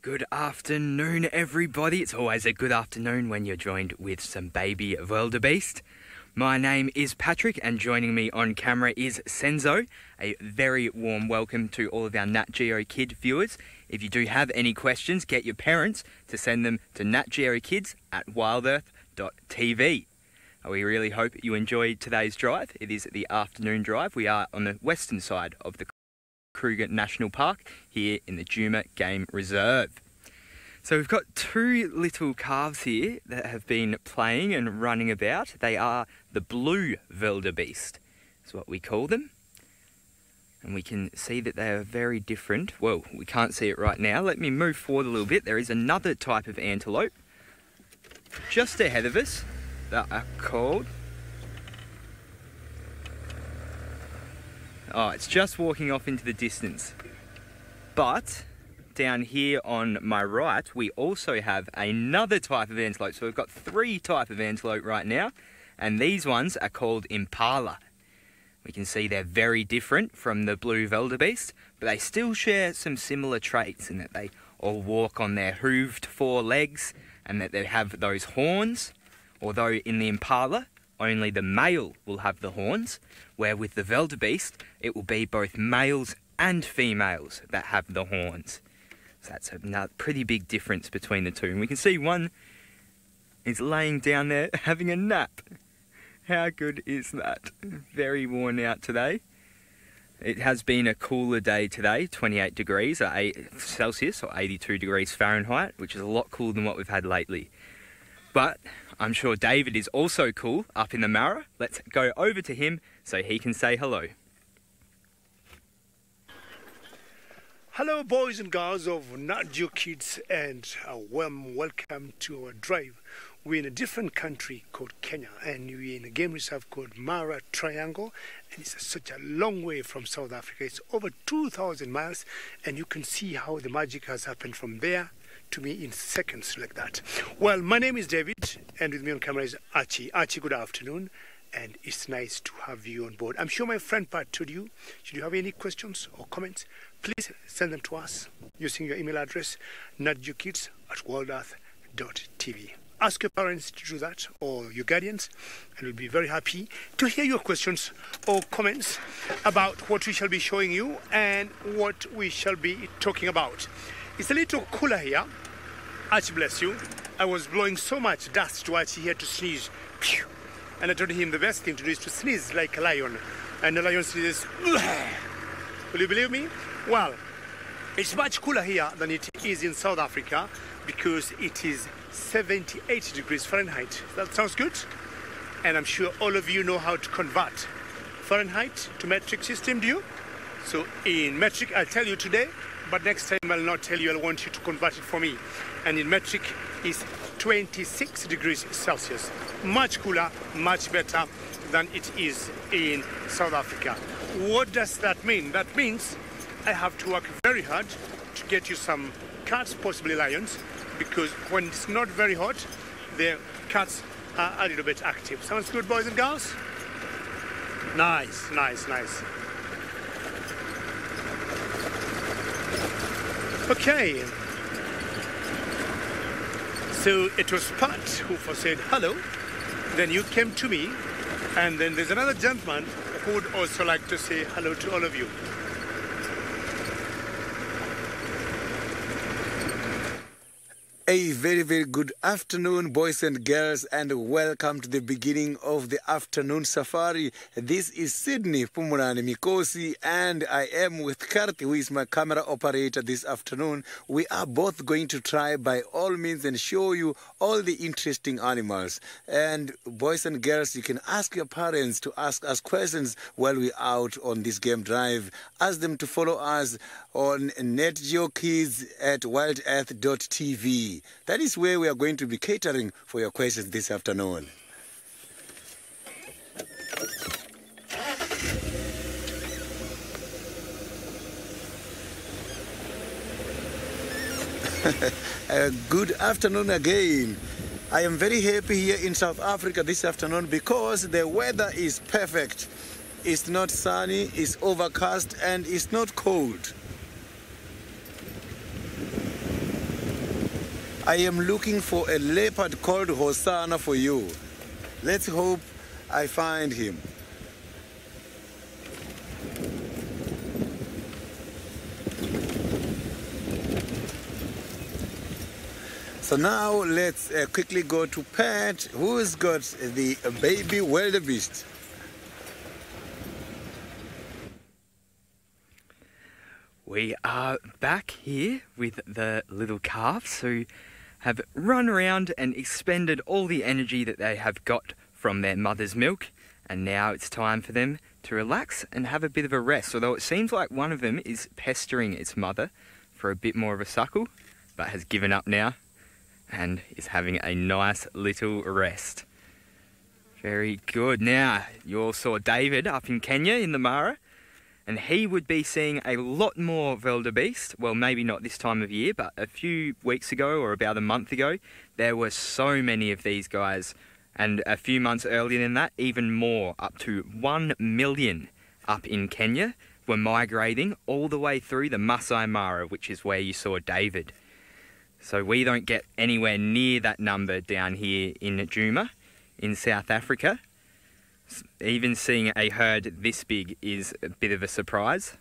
Good afternoon, everybody. It's always a good afternoon when you're joined with some baby wildebeest. My name is Patrick, and joining me on camera is Senzo. A very warm welcome to all of our Nat Geo Kid viewers. If you do have any questions, get your parents to send them to natgeokids@wildearth.tv. We really hope you enjoyed today's drive. It is the afternoon drive. We are on the western side of the Kruger National Park here in the Juma Game Reserve. So we've got two little calves here that have been playing and running about. They are the blue wildebeest, is what we call them. And we can see that they are very different. Well, we can't see it right now. Let me move forward a little bit. There is another type of antelope just ahead of us that are called... Oh, it's just walking off into the distance. But down here on my right, we also have another type of antelope. So we've got three types of antelope right now, and these ones are called impala. We can see they're very different from the blue wildebeest, but they still share some similar traits in that they all walk on their hooved four legs and that they have those horns, although in the impala, only the male will have the horns, where with the wildebeest, it will be both males and females that have the horns. So that's a pretty big difference between the two. And we can see one is laying down there having a nap. How good is that? Very worn out today. It has been a cooler day today, 28 degrees Celsius or 82 degrees Fahrenheit, which is a lot cooler than what we've had lately. But I'm sure David is also cool up in the Mara. Let's go over to him so he can say hello. Hello, boys and girls of Nat Geo Kids, and a warm welcome to our drive. We're in a different country called Kenya, and we're in a game reserve called Mara Triangle, and it's such a long way from South Africa. It's over 2,000 miles, and you can see how the magic has happened from there to me in seconds like that. Well, my name is David, and with me on camera is Archie. Archie, good afternoon, and it's nice to have you on board. I'm sure my friend Pat told you, should you have any questions or comments, please send them to us using your email address, natgeokids@wildearth.tv. Ask your parents to do that, or your guardians, and we'll be very happy to hear your questions or comments about what we shall be showing you and what we shall be talking about. It's a little cooler here. Archie, bless you. I was blowing so much dust to Archie here to sneeze. Pew! And I told him the best thing to do is to sneeze like a lion. And the lion sneezes. Will you believe me? Well, it's much cooler here than it is in South Africa because it is 78 degrees Fahrenheit. That sounds good? And I'm sure all of you know how to convert Fahrenheit to metric system, do you? So in metric, I'll tell you today, but next time I'll not tell you. I'll want you to convert it for me. And in metric is 26 degrees Celsius. Much cooler, much better than it is in South Africa. What does that mean? That means I have to work very hard to get you some cats, possibly lions, because when it's not very hot, the cats are a little bit active. Sounds good, boys and girls? Nice, nice, nice. Okay. So it was Pat who first said hello, then you came to me, and then there's another gentleman who would also like to say hello to all of you. A very, very good afternoon, boys and girls, and welcome to the beginning of the afternoon safari. This is Sydney Pumurani Mikosi, and I am with Karthi, who is my camera operator this afternoon. We are both going to try by all means and show you all the interesting animals. And boys and girls, you can ask your parents to ask us questions while we're out on this game drive. Ask them to follow us on netgeokids@wildearth.tv. That is where we are going to be catering for your questions this afternoon. Good afternoon again. I am very happy here in South Africa this afternoon because the weather is perfect. It's not sunny, it's overcast, and it's not cold. I am looking for a leopard called Hosanna for you. Let's hope I find him. So now let's quickly go to Pat, who's got the baby wildebeest. We are back here with the little calves who have run around and expended all the energy that they have got from their mother's milk, and now it's time for them to relax and have a bit of a rest, although it seems like one of them is pestering its mother for a bit more of a suckle, but has given up now and is having a nice little rest. Very good. Now, you all saw David up in Kenya in the Mara, and he would be seeing a lot more wildebeest. Well, maybe not this time of year, but a few weeks ago or about a month ago, there were so many of these guys. And a few months earlier than that, even more, up to 1 million up in Kenya, were migrating all the way through the Masai Mara, which is where you saw David. So we don't get anywhere near that number down here in Juma, in South Africa. Even seeing a herd this big is a bit of a surprise.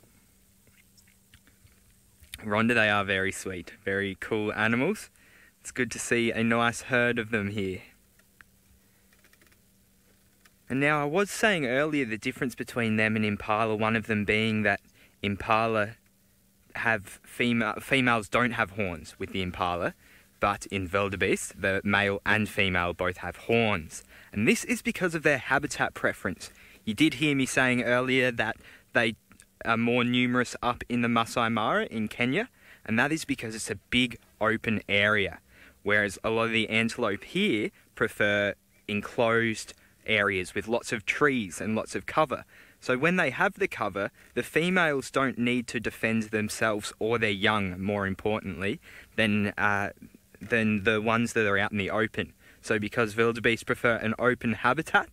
Rhonda, they are very sweet, very cool animals. It's good to see a nice herd of them here. And now I was saying earlier the difference between them and impala, one of them being that impala have females don't have horns with the impala, but in wildebeest, the male and female both have horns. And this is because of their habitat preference. You did hear me saying earlier that they are more numerous up in the Masai Mara in Kenya, and that is because it's a big open area, whereas a lot of the antelope here prefer enclosed areas with lots of trees and lots of cover. So when they have the cover, the females don't need to defend themselves or their young, more importantly, than the ones that are out in the open. So because wildebeest prefer an open habitat,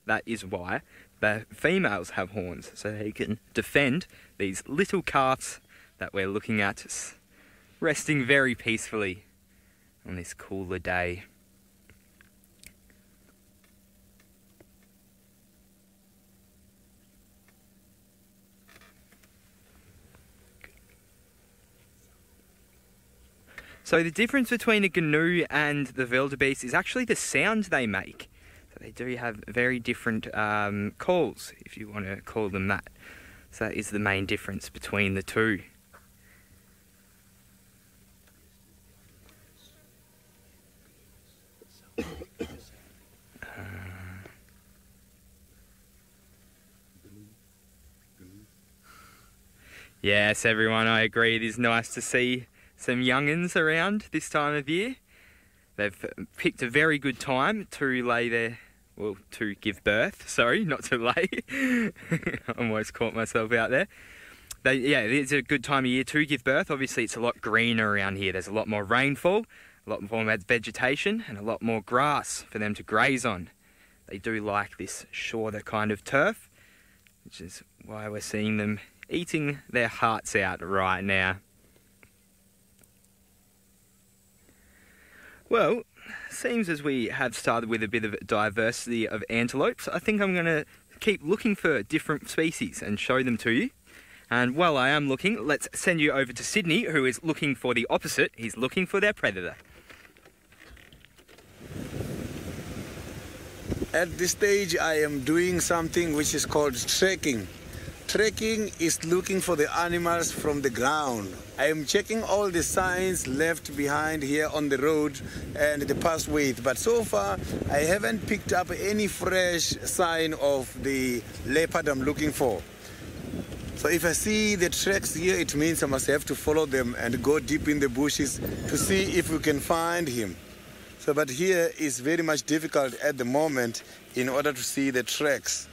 that is why the females have horns, so they can defend these little calves that we're looking at, resting very peacefully on this cooler day. So the difference between a gnu and the wildebeest is actually the sound they make. So they do have very different calls, if you want to call them that. So that is the main difference between the two. Yes, everyone, I agree. It is nice to see some young'uns around this time of year. They've picked a very good time to lay their, well, to give birth, sorry, not to lay. I almost caught myself out there. Yeah, it's a good time of year to give birth. Obviously, it's a lot greener around here. There's a lot more rainfall, a lot more vegetation, and a lot more grass for them to graze on. They do like this shorter kind of turf, which is why we're seeing them eating their hearts out right now. Well, seems as we have started with a bit of diversity of antelopes, I think I'm going to keep looking for different species and show them to you. And while I am looking, let's send you over to Sydney, who is looking for the opposite. He's looking for their predator. At this stage, I am doing something which is called trekking. Trekking is looking for the animals from the ground. I am checking all the signs left behind here on the road and the pathways, but so far I haven't picked up any fresh sign of the leopard I'm looking for. So if I see the tracks here, it means I must have to follow them and go deep in the bushes to see if we can find him. So, but here is very much difficult at the moment in order to see the tracks.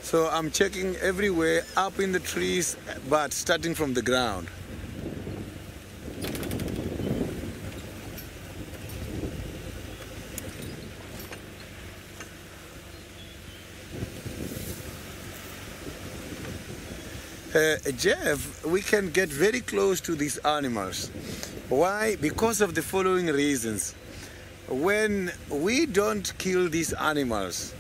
So I'm checking everywhere, up in the trees, but starting from the ground. Jeff, we can get very close to these animals. Why? Because of the following reasons. When we don't kill these animals,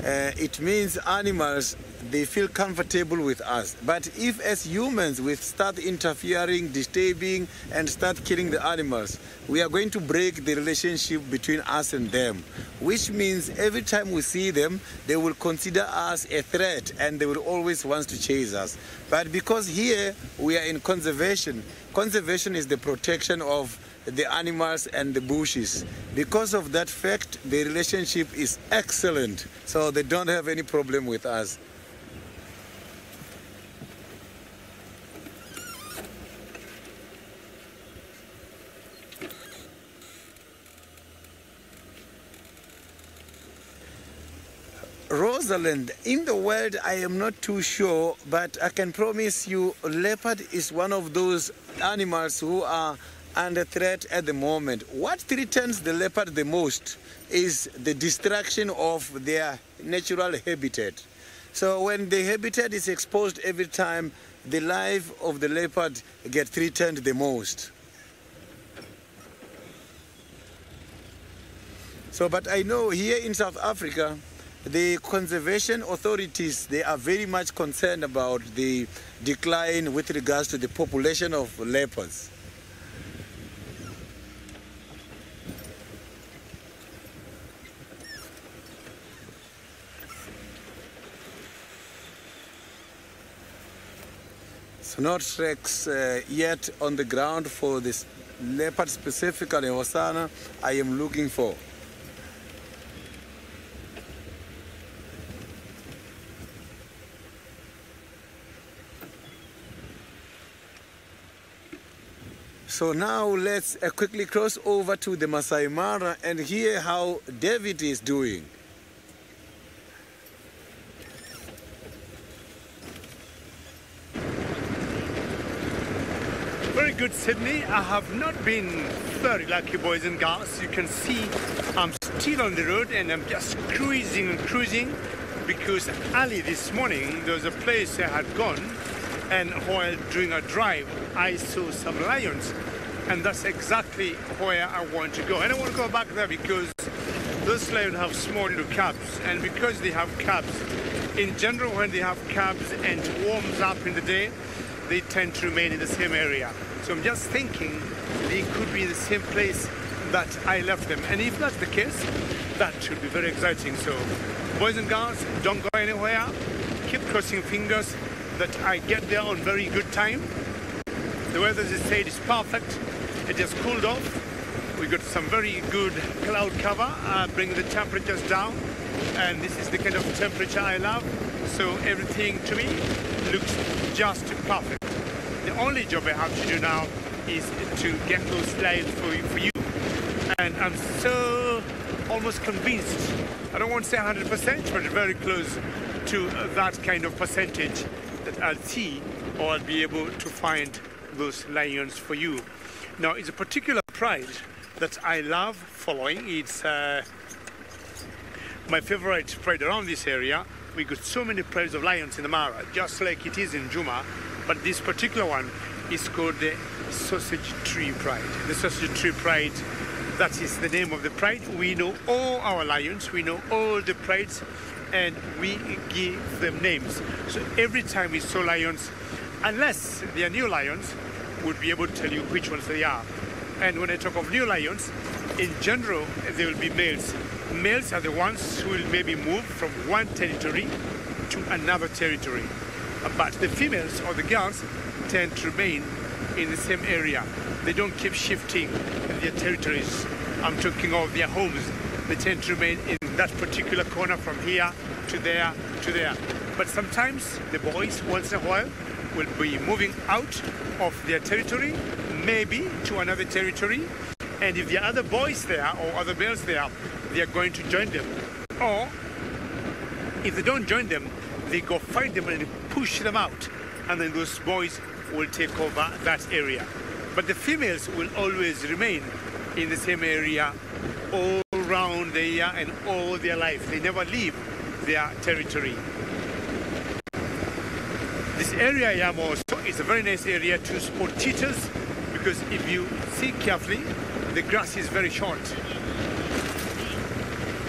it means animals, they feel comfortable with us. But if as humans we start interfering, disturbing, and start killing the animals, we are going to break the relationship between us and them, which means every time we see them, they will consider us a threat and they will always want to chase us. But because here we are in conservation, conservation is the protection of the animals and the bushes. Because of that fact, the relationship is excellent, so they don't have any problem with us. Rosalind, in the world I am not too sure, but I can promise you leopard is one of those animals who are under threat at the moment. What threatens the leopard the most is the destruction of their natural habitat. So when the habitat is exposed every time, the life of the leopard gets threatened the most. So, but I know here in South Africa, the conservation authorities, they are very much concerned about the decline with regards to the population of leopards. So no tracks yet on the ground for this leopard, specifically Hosana, I am looking for. So now let's quickly cross over to the Masai Mara and hear how David is doing. Very good, Sydney. I have not been very lucky, boys and girls. You can see I'm still on the road and I'm just cruising and cruising, because early this morning there was a place I had gone, and while doing a drive I saw some lions, and that's exactly where I want to go. And I want to go back there because those lions have small little cubs, and because they have cubs, in general when they have cubs and it warms up in the day, they tend to remain in the same area. So I'm just thinking they could be in the same place that I left them, and if that's the case, that should be very exciting. So boys and girls, don't go anywhere. Keep crossing fingers that I get there on very good time. The weather, as I said, is perfect. It has cooled off. We got some very good cloud cover, bringing the temperatures down, and this is the kind of temperature I love. So everything to me looks just perfect. The only job I have to do now is to get those lions for you. And I'm so almost convinced, I don't want to say 100%, but very close to that kind of percentage that I'll see, or I'll be able to find those lions for you. Now, it's a particular pride that I love following. It's my favorite pride around this area. We got so many prides of lions in the Mara, just like it is in Juma, but this particular one is called the Sausage Tree Pride. The Sausage Tree Pride, that is the name of the pride. We know all our lions, we know all the prides, and we give them names. So every time we saw lions, unless they are new lions, we'll be able to tell you which ones they are. And when I talk of new lions, in general, they will be males. Males are the ones who will maybe move from one territory to another territory. But the females or the girls tend to remain in the same area. They don't keep shifting their territories. I'm talking of their homes. They tend to remain in that particular corner from here to there to there. But sometimes the boys, once in a while, will be moving out of their territory, maybe to another territory. And if there are other boys there or other males there, they are going to join them. Or if they don't join them, they go find them and push them out, and then those boys will take over that area. But the females will always remain in the same area all around the year and all their life. They never leave their territory. This area I am also is a very nice area to spot cheetahs, because if you see carefully, the grass is very short.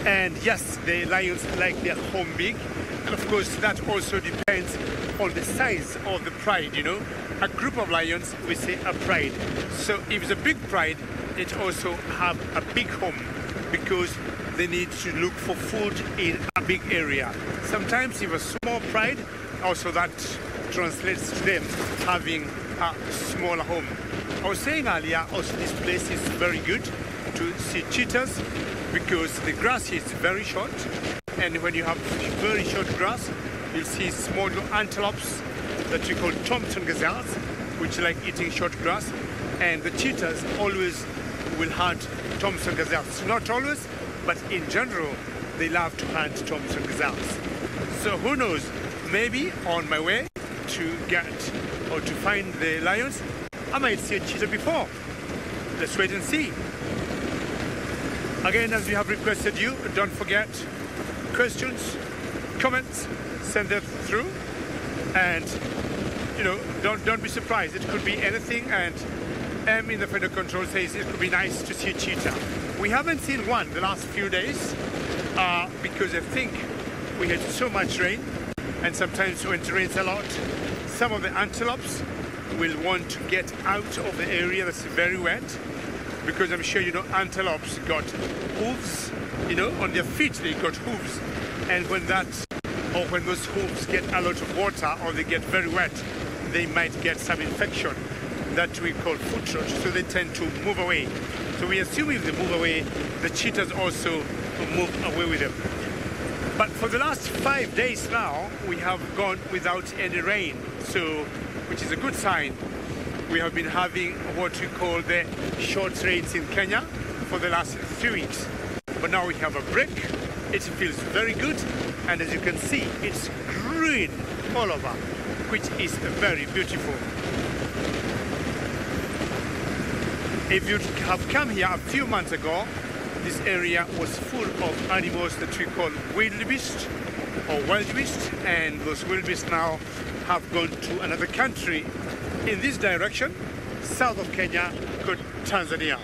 And yes, the lions like their home big, and of course that also depends on the size of the pride, you know. A group of lions, we say a pride. So if it's a big pride, it also have a big home, because they need to look for food in a big area. Sometimes if a small pride, also that translates to them having a smaller home. I was saying earlier, also this place is very good to see cheetahs, because the grass is very short, and when you have very short grass, you'll see small little antelopes that we call Thompson gazelles, which like eating short grass, and the cheetahs always will hunt Thompson gazelles. Not always, but in general, they love to hunt Thompson gazelles. So who knows, maybe on my way to get or to find the lions, I might see a cheetah before. Let's wait and see. Again, as we have requested you, don't forget questions, comments, send them through, and you know, don't be surprised. It could be anything, and M in the Federal Control says it could be nice to see a cheetah. We haven't seen one the last few days because I think we had so much rain, and sometimes when it rains a lot, some of the antelopes will want to get out of the area that's very wet, because I'm sure you know antelopes got hooves, you know, on their feet they got hooves, and when those hooves get a lot of water or they get very wet, they might get some infection that we call foot rot, so they tend to move away. So we assume if they move away, the cheetahs also move away with them. But for the last 5 days now, we have gone without any rain, so which is a good sign. We have been having what we call the short rains in Kenya for the last 3 weeks. But now we have a break. It feels very good, and as you can see, it's green all over, which is very beautiful. If you have come here a few months ago, this area was full of animals that we call wildebeest or wildebeest, and those wildebeest now have gone to another country in this direction, south of Kenya, called Tanzania.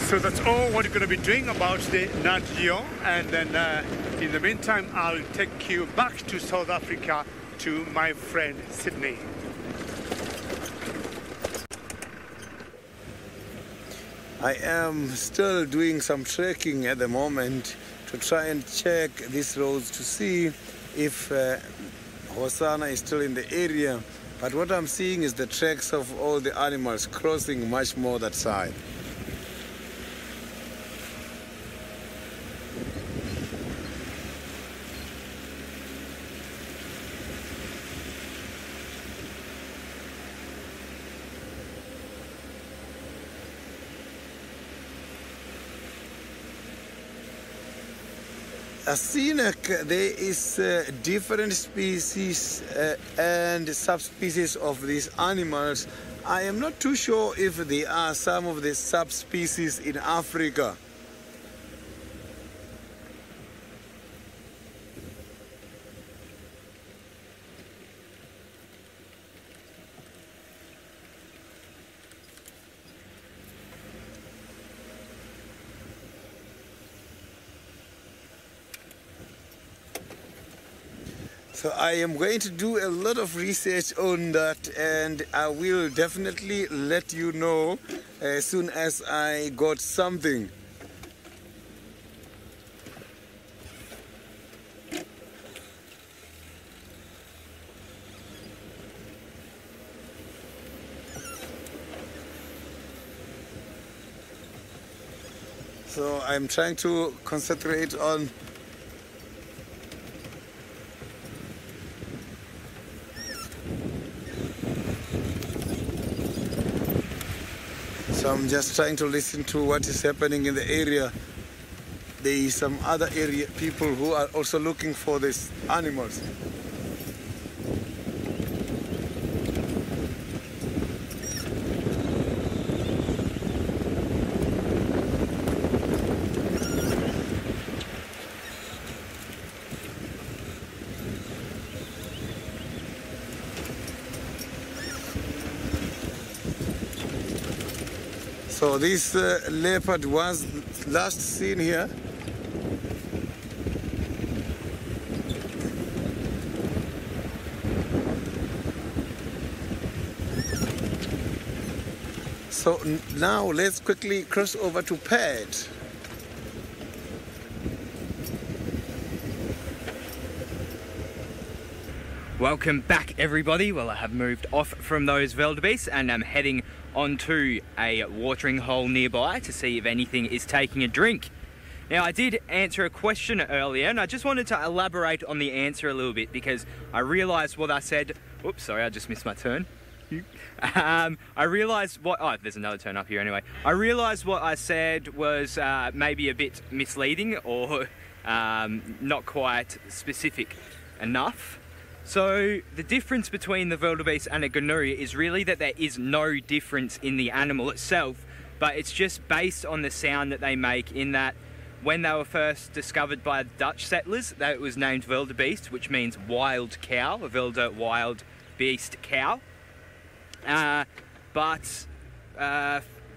So that's all what we're going to be doing about the Nat Geo, and then in the meantime I'll take you back to South Africa to my friend Sydney. I am still doing some trekking at the moment to try and check these roads to see if Hosanna is still in the area. But what I'm seeing is the tracks of all the animals crossing much more that side. Scenic, there is different species and subspecies of these animals. I am not too sure if there are some of the subspecies in Africa. So I am going to do a lot of research on that, and I will definitely let you know as soon as I got something. So I'm trying to concentrate on I'm just trying to listen to what is happening in the area. There is some other area people who are also looking for these animals. So this leopard was last seen here. So now let's quickly cross over to Pet. Welcome back, everybody. Well, I have moved off from those wildebeest and I'm heading onto a watering hole nearby to see if anything is taking a drink. Now, I did answer a question earlier and I just wanted to elaborate on the answer a little bit because I realised what I said. Oops, sorry, I just missed my turn. I realised what... Oh, there's another turn up here anyway. I realised what I said was maybe a bit misleading or not quite specific enough. So the difference between the wildebeest and a gnu is really that there is no difference in the animal itself, but it's just based on the sound that they make, in that when they were first discovered by Dutch settlers, that it was named wildebeest, which means wild cow, a wilde wild beast cow. But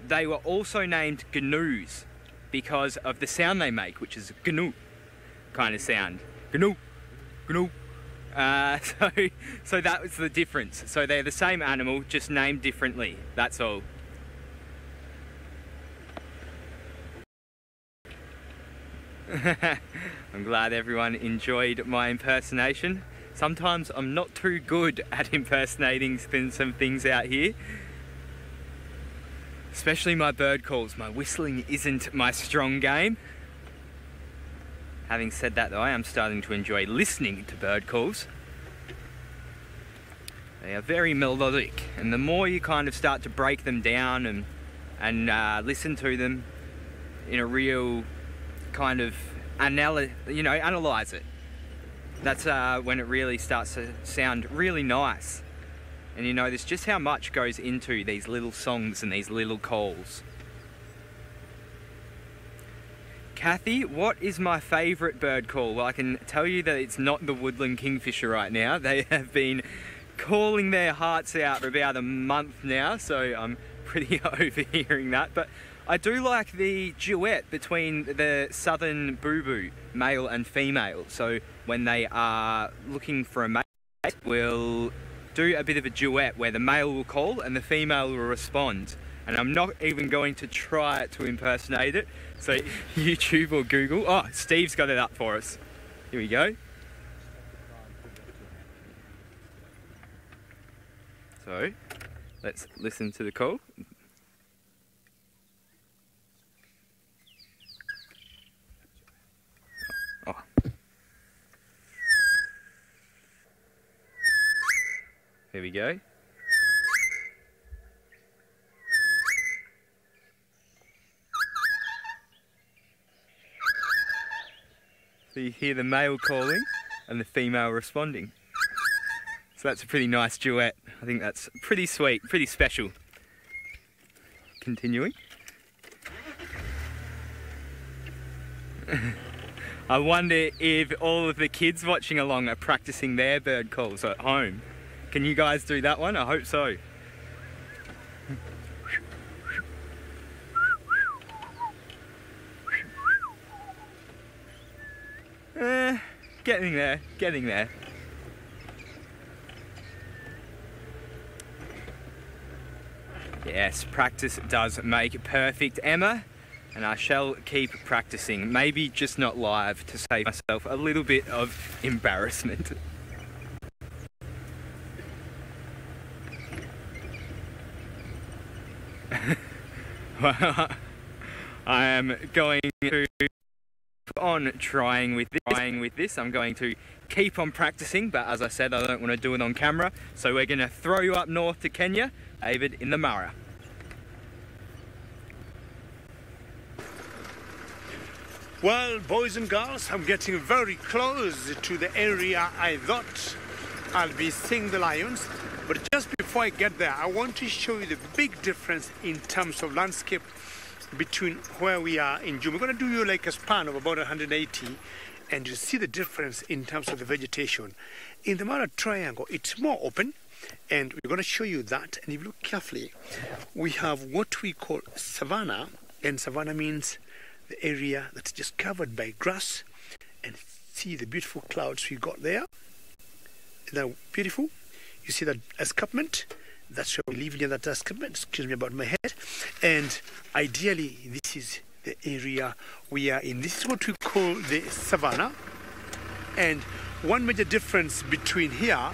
they were also named gnus because of the sound they make, which is gnu kind of sound. Gnu, gnu. So that was the difference. So they're the same animal, just named differently. That's all. I'm glad everyone enjoyed my impersonation. Sometimes I'm not too good at impersonating some things out here. Especially my bird calls. My whistling isn't my strong game. Having said that though, I am starting to enjoy listening to bird calls. They are very melodic, and the more you kind of start to break them down and listen to them in a real kind of analyze it, that's when it really starts to sound really nice. And you notice just how much goes into these little songs and these little calls. Kathy, what is my favourite bird call? Well, I can tell you that it's not the woodland kingfisher right now. They have been calling their hearts out for about a month now, so I'm pretty overhearing that. But I do like the duet between the southern boo-boo, male and female. So when they are looking for a mate, we'll do a bit of a duet where the male will call and the female will respond. And I'm not even going to try to impersonate it. So YouTube or Google. Oh, Steve's got it up for us. Here we go. So let's listen to the call. Oh. Here we go. So you hear the male calling and the female responding. So that's a pretty nice duet. I think that's pretty sweet, pretty special. Continuing. I wonder if all of the kids watching along are practicing their bird calls at home. Can you guys do that one? I hope so. Getting there, getting there. Yes, practice does make perfect, Emma, and I shall keep practicing. Maybe just not live, to save myself a little bit of embarrassment. Well, I am going to on trying with this. I'm going to keep on practicing, but as I said, I don't want to do it on camera, so we're going to throw you up north to Kenya, David in the Mara. Well, boys and girls, I'm getting very close to the area I thought I'll be seeing the lions, but just before I get there, I want to show you the big difference in terms of landscape between where we are in June. We're going to do you like a span of about 180 and you see the difference in terms of the vegetation. In the Mara Triangle, it's more open, and we're going to show you that. And if you look carefully, we have what we call savanna, and savanna means the area that's just covered by grass. And see the beautiful clouds we got there. They're beautiful. You see that escarpment. That's where we live near that escarpment. Excuse me about my head. And ideally, this is the area we are in. This is what we call the savanna. And one major difference between here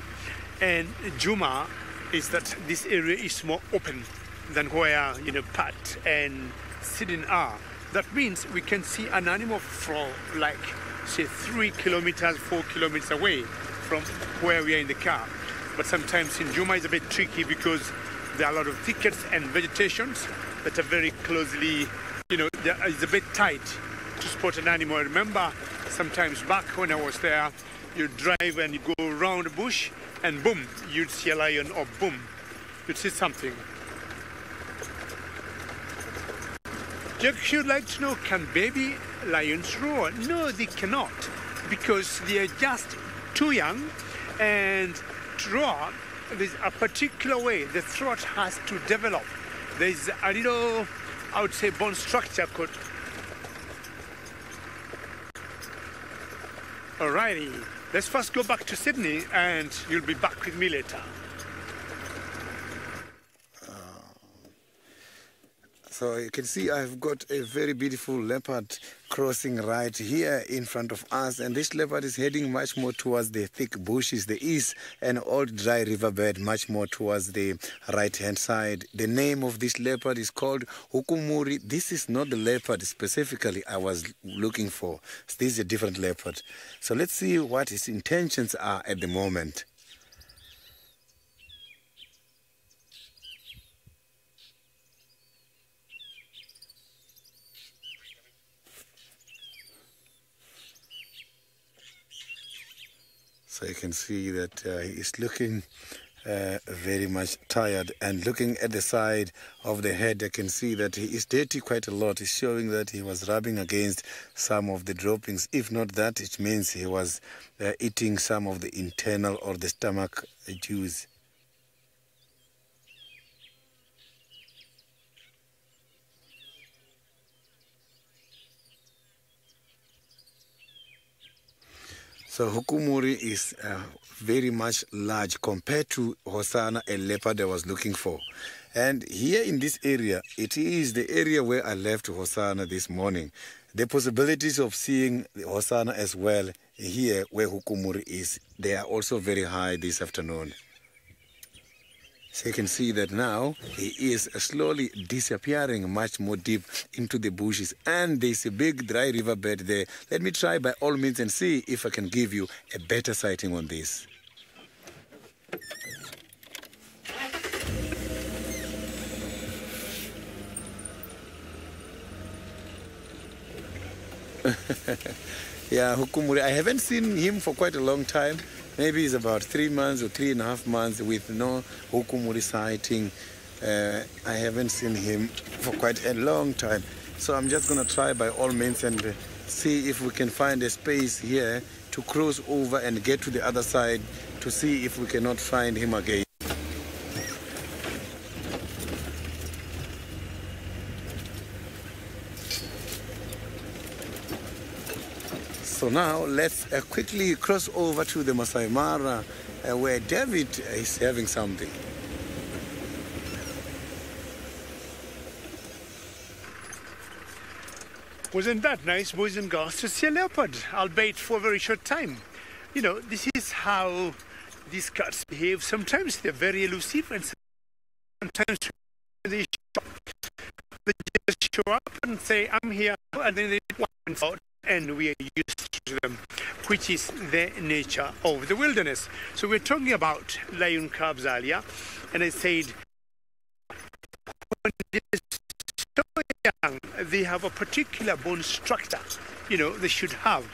and Juma is that this area is more open than where, you know, Pat and Sidin are. That means we can see an animal from like, say, 3 kilometers, 4 kilometers away from where we are in the car. But sometimes in Juma it's a bit tricky because there are a lot of thickets and vegetations that are very closely, you know, it's a bit tight to spot an animal. I remember sometimes back when I was there, you drive and you go around a bush and boom, you'd see a lion, or boom, you'd see something. Jack, you'd like to know, can baby lions roar? No, they cannot, because they are just too young, and to roar, there's a particular way the throat has to develop. There's a little, I would say, bone structure called. Alrighty, let's first go back to Sydney, and you'll be back with me later. So you can see I've got a very beautiful leopard crossing right here in front of us, and this leopard is heading much more towards the thick bushes, the east, and old dry riverbed much more towards the right hand side. The name of this leopard is called Hukumuri. This is not the leopard specifically I was looking for. This is a different leopard. So let's see what his intentions are at the moment. So you can see that he is looking very much tired, and looking at the side of the head, I can see that he is dirty quite a lot. It's showing that he was rubbing against some of the droppings. If not that, it means he was eating some of the internal or the stomach juice. So Hukumuri is very much large compared to Hosanna, a leopard I was looking for. And here in this area, it is the area where I left Hosanna this morning. The possibilities of seeing Hosanna as well here where Hukumuri is, they are also very high this afternoon. So you can see that now he is slowly disappearing much more deep into the bushes, and there's a big dry riverbed there. Let me try by all means and see if I can give you a better sighting on this. Yeah, Hukumuri, I haven't seen him for quite a long time. Maybe it's about 3 months or 3.5 months with no Hukumuri sighting. I haven't seen him for quite a long time. So I'm just going to try by all means and see if we can find a space here to cross over and get to the other side to see if we cannot find him again. So now let's quickly cross over to the Masai Mara where David is having something. Wasn't that nice, boys and girls, to see a leopard, albeit for a very short time? You know, this is how these cats behave. Sometimes they're very elusive, and sometimes they just show up and say, I'm here, and then they want out. And we are used to them, which is the nature of the wilderness. So we're talking about lion cubs earlier, and I said when they're so young, they have a particular bone structure, you know, they should have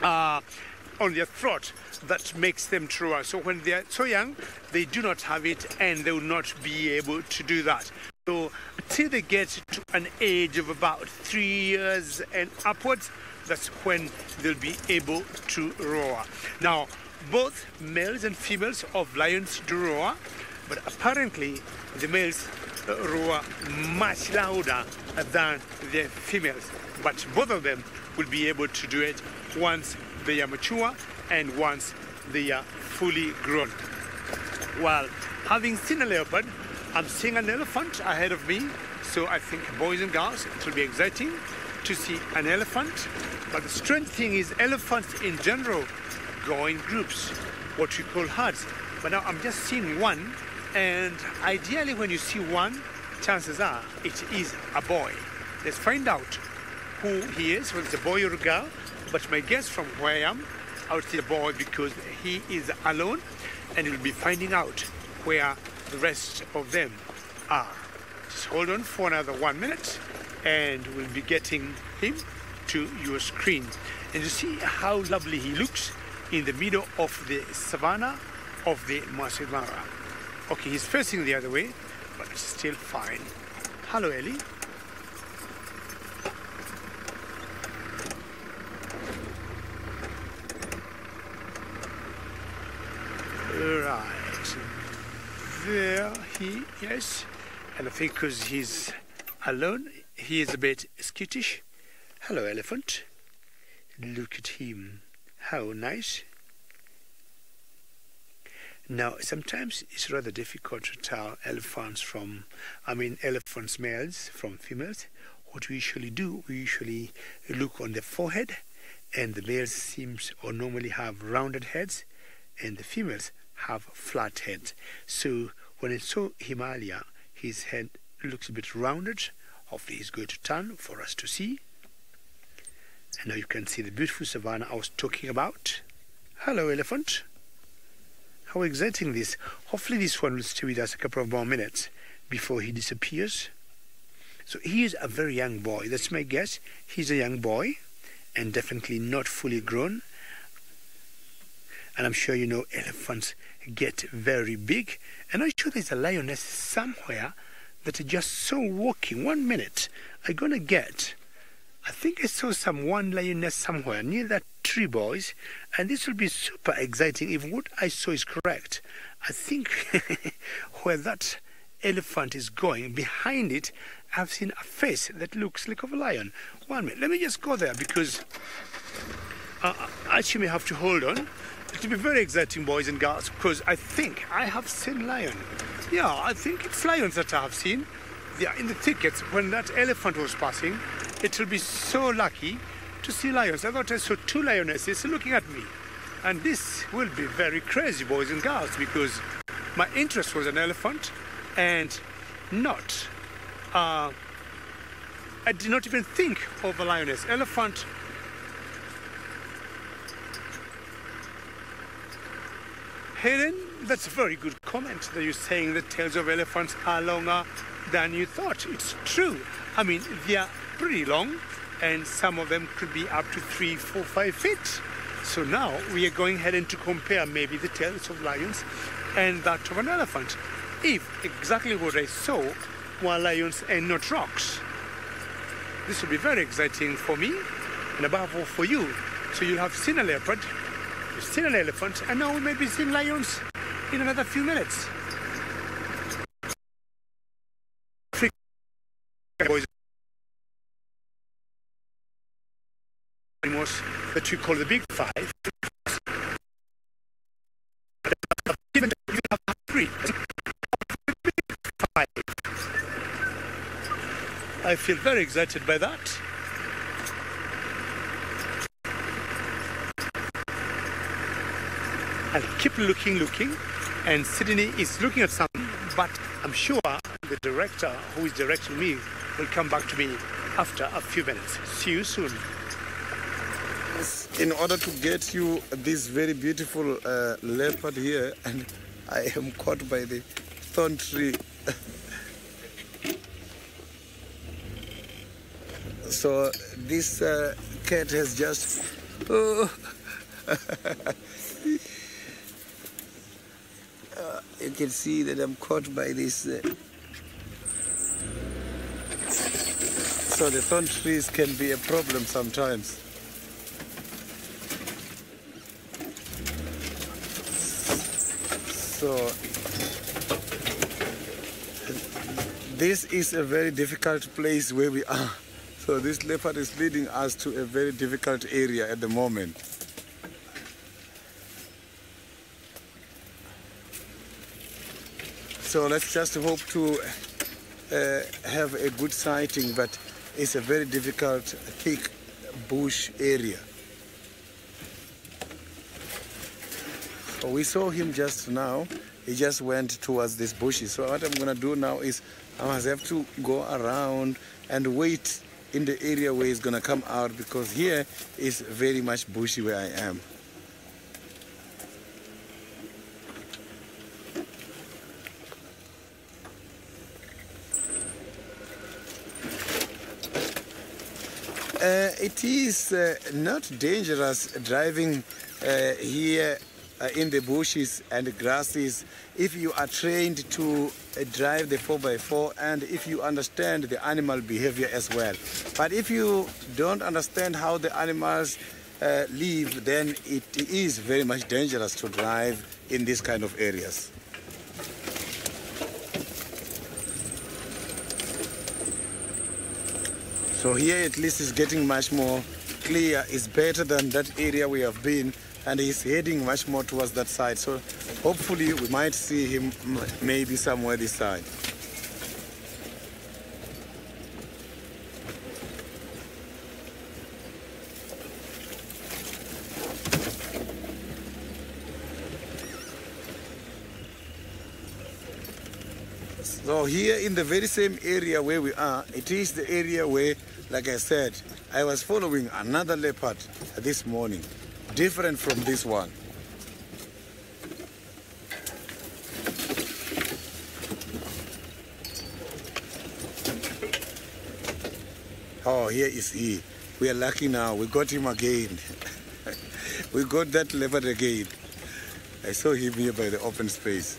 on their throat that makes them truer. So when they are so young, they do not have it, and they will not be able to do that. So until they get to an age of about 3 years and upwards, that's when they'll be able to roar. Now, both males and females of lions do roar, but apparently the males roar much louder than the females. But both of them will be able to do it once they are mature and once they are fully grown. Well, having seen a leopard, I'm seeing an elephant ahead of me. So I think, boys and girls, it will be exciting to see an elephant. But the strange thing is elephants in general go in groups, what we call herds. But now I'm just seeing one, and ideally when you see one, chances are it is a boy. Let's find out who he is, whether it's a boy or a girl. But my guess from where I am, I would say a boy because he is alone, and you'll be finding out where the rest of them are. Just hold on for another 1 minute and we'll be getting him to your screen. And you see how lovely he looks in the middle of the savannah of the Masai Mara. Okay, he's facing the other way, but still fine. Hello, Ellie. Right. There he is. And I think because he's alone, he is a bit skittish. Hello, elephant. Look at him. How nice. Now, sometimes it's rather difficult to tell elephants males from females. What we usually do, we usually look on the forehead, and the males seems or normally have rounded heads, and the females have flat heads. So when I saw Himalaya, his head looks a bit rounded. Hopefully he's going to turn for us to see. And now you can see the beautiful savannah I was talking about. Hello, elephant. How exciting this. Hopefully this one will stay with us a couple of more minutes before he disappears. So he is a very young boy. That's my guess. He's a young boy and definitely not fully grown. And I'm sure you know elephants get very big. And I'm sure there's a lioness somewhere that I just saw walking. 1 minute. I'm going to get, I think I saw one lioness somewhere near that tree, boys. And this will be super exciting if what I saw is correct. I think where that elephant is going, behind it, I've seen a face that looks like of a lion. 1 minute. Let me just go there because I actually may have to hold on. It will be very exciting, boys and girls, because I think I have seen lion. Yeah, I think it's lions that I have seen. Yeah, in the tickets, when that elephant was passing, it will be so lucky to see lions. I thought I saw 2 lionesses looking at me. And this will be very crazy, boys and girls, because my interest was an elephant and not... I did not even think of a lioness. Elephant... Helen, that's a very good comment that you're saying the tails of elephants are longer than you thought. It's true. I mean, they are pretty long, and some of them could be up to 3, 4, 5 feet. So now we are going ahead and to compare maybe the tails of lions and that of an elephant. If exactly what I saw were lions and not rocks. This will be very exciting for me and above all for you. So you'll have seen a leopard, you've seen an elephant, and now we may be seeing lions in another few minutes. Boys, animals that we call the big 5. Even you have 3. I feel very excited by that. I'll keep looking, and Sydney is looking at something, but I'm sure the director who is directing me will come back to me after a few minutes. See you soon. In order to get you this very beautiful leopard here, and I am caught by the thorn tree. So this cat has just... you can see that I'm caught by this. So the thorn trees can be a problem sometimes. So this is a very difficult place where we are. So this leopard is leading us to a very difficult area at the moment. So let's just hope to have a good sighting, but it's a very difficult, thick bush area. So we saw him just now. He just went towards this bushes. So what I'm going to do now is I must have to go around and wait in the area where he's going to come out, because here is very much bushy where I am. It is not dangerous driving here in the bushes and grasses if you are trained to drive the 4x4 and if you understand the animal behavior as well. But if you don't understand how the animals live, then it is very much dangerous to drive in these kind of areas. So here at least it's getting much more clear. It's better than that area we have been, and he's heading much more towards that side. So hopefully we might see him maybe somewhere this side. So here in the very same area where we are, it is the area where, like I said, I was following another leopard this morning, different from this one. Oh, here is he. We are lucky now. We got him again. We got that leopard again. I saw him here by the open space.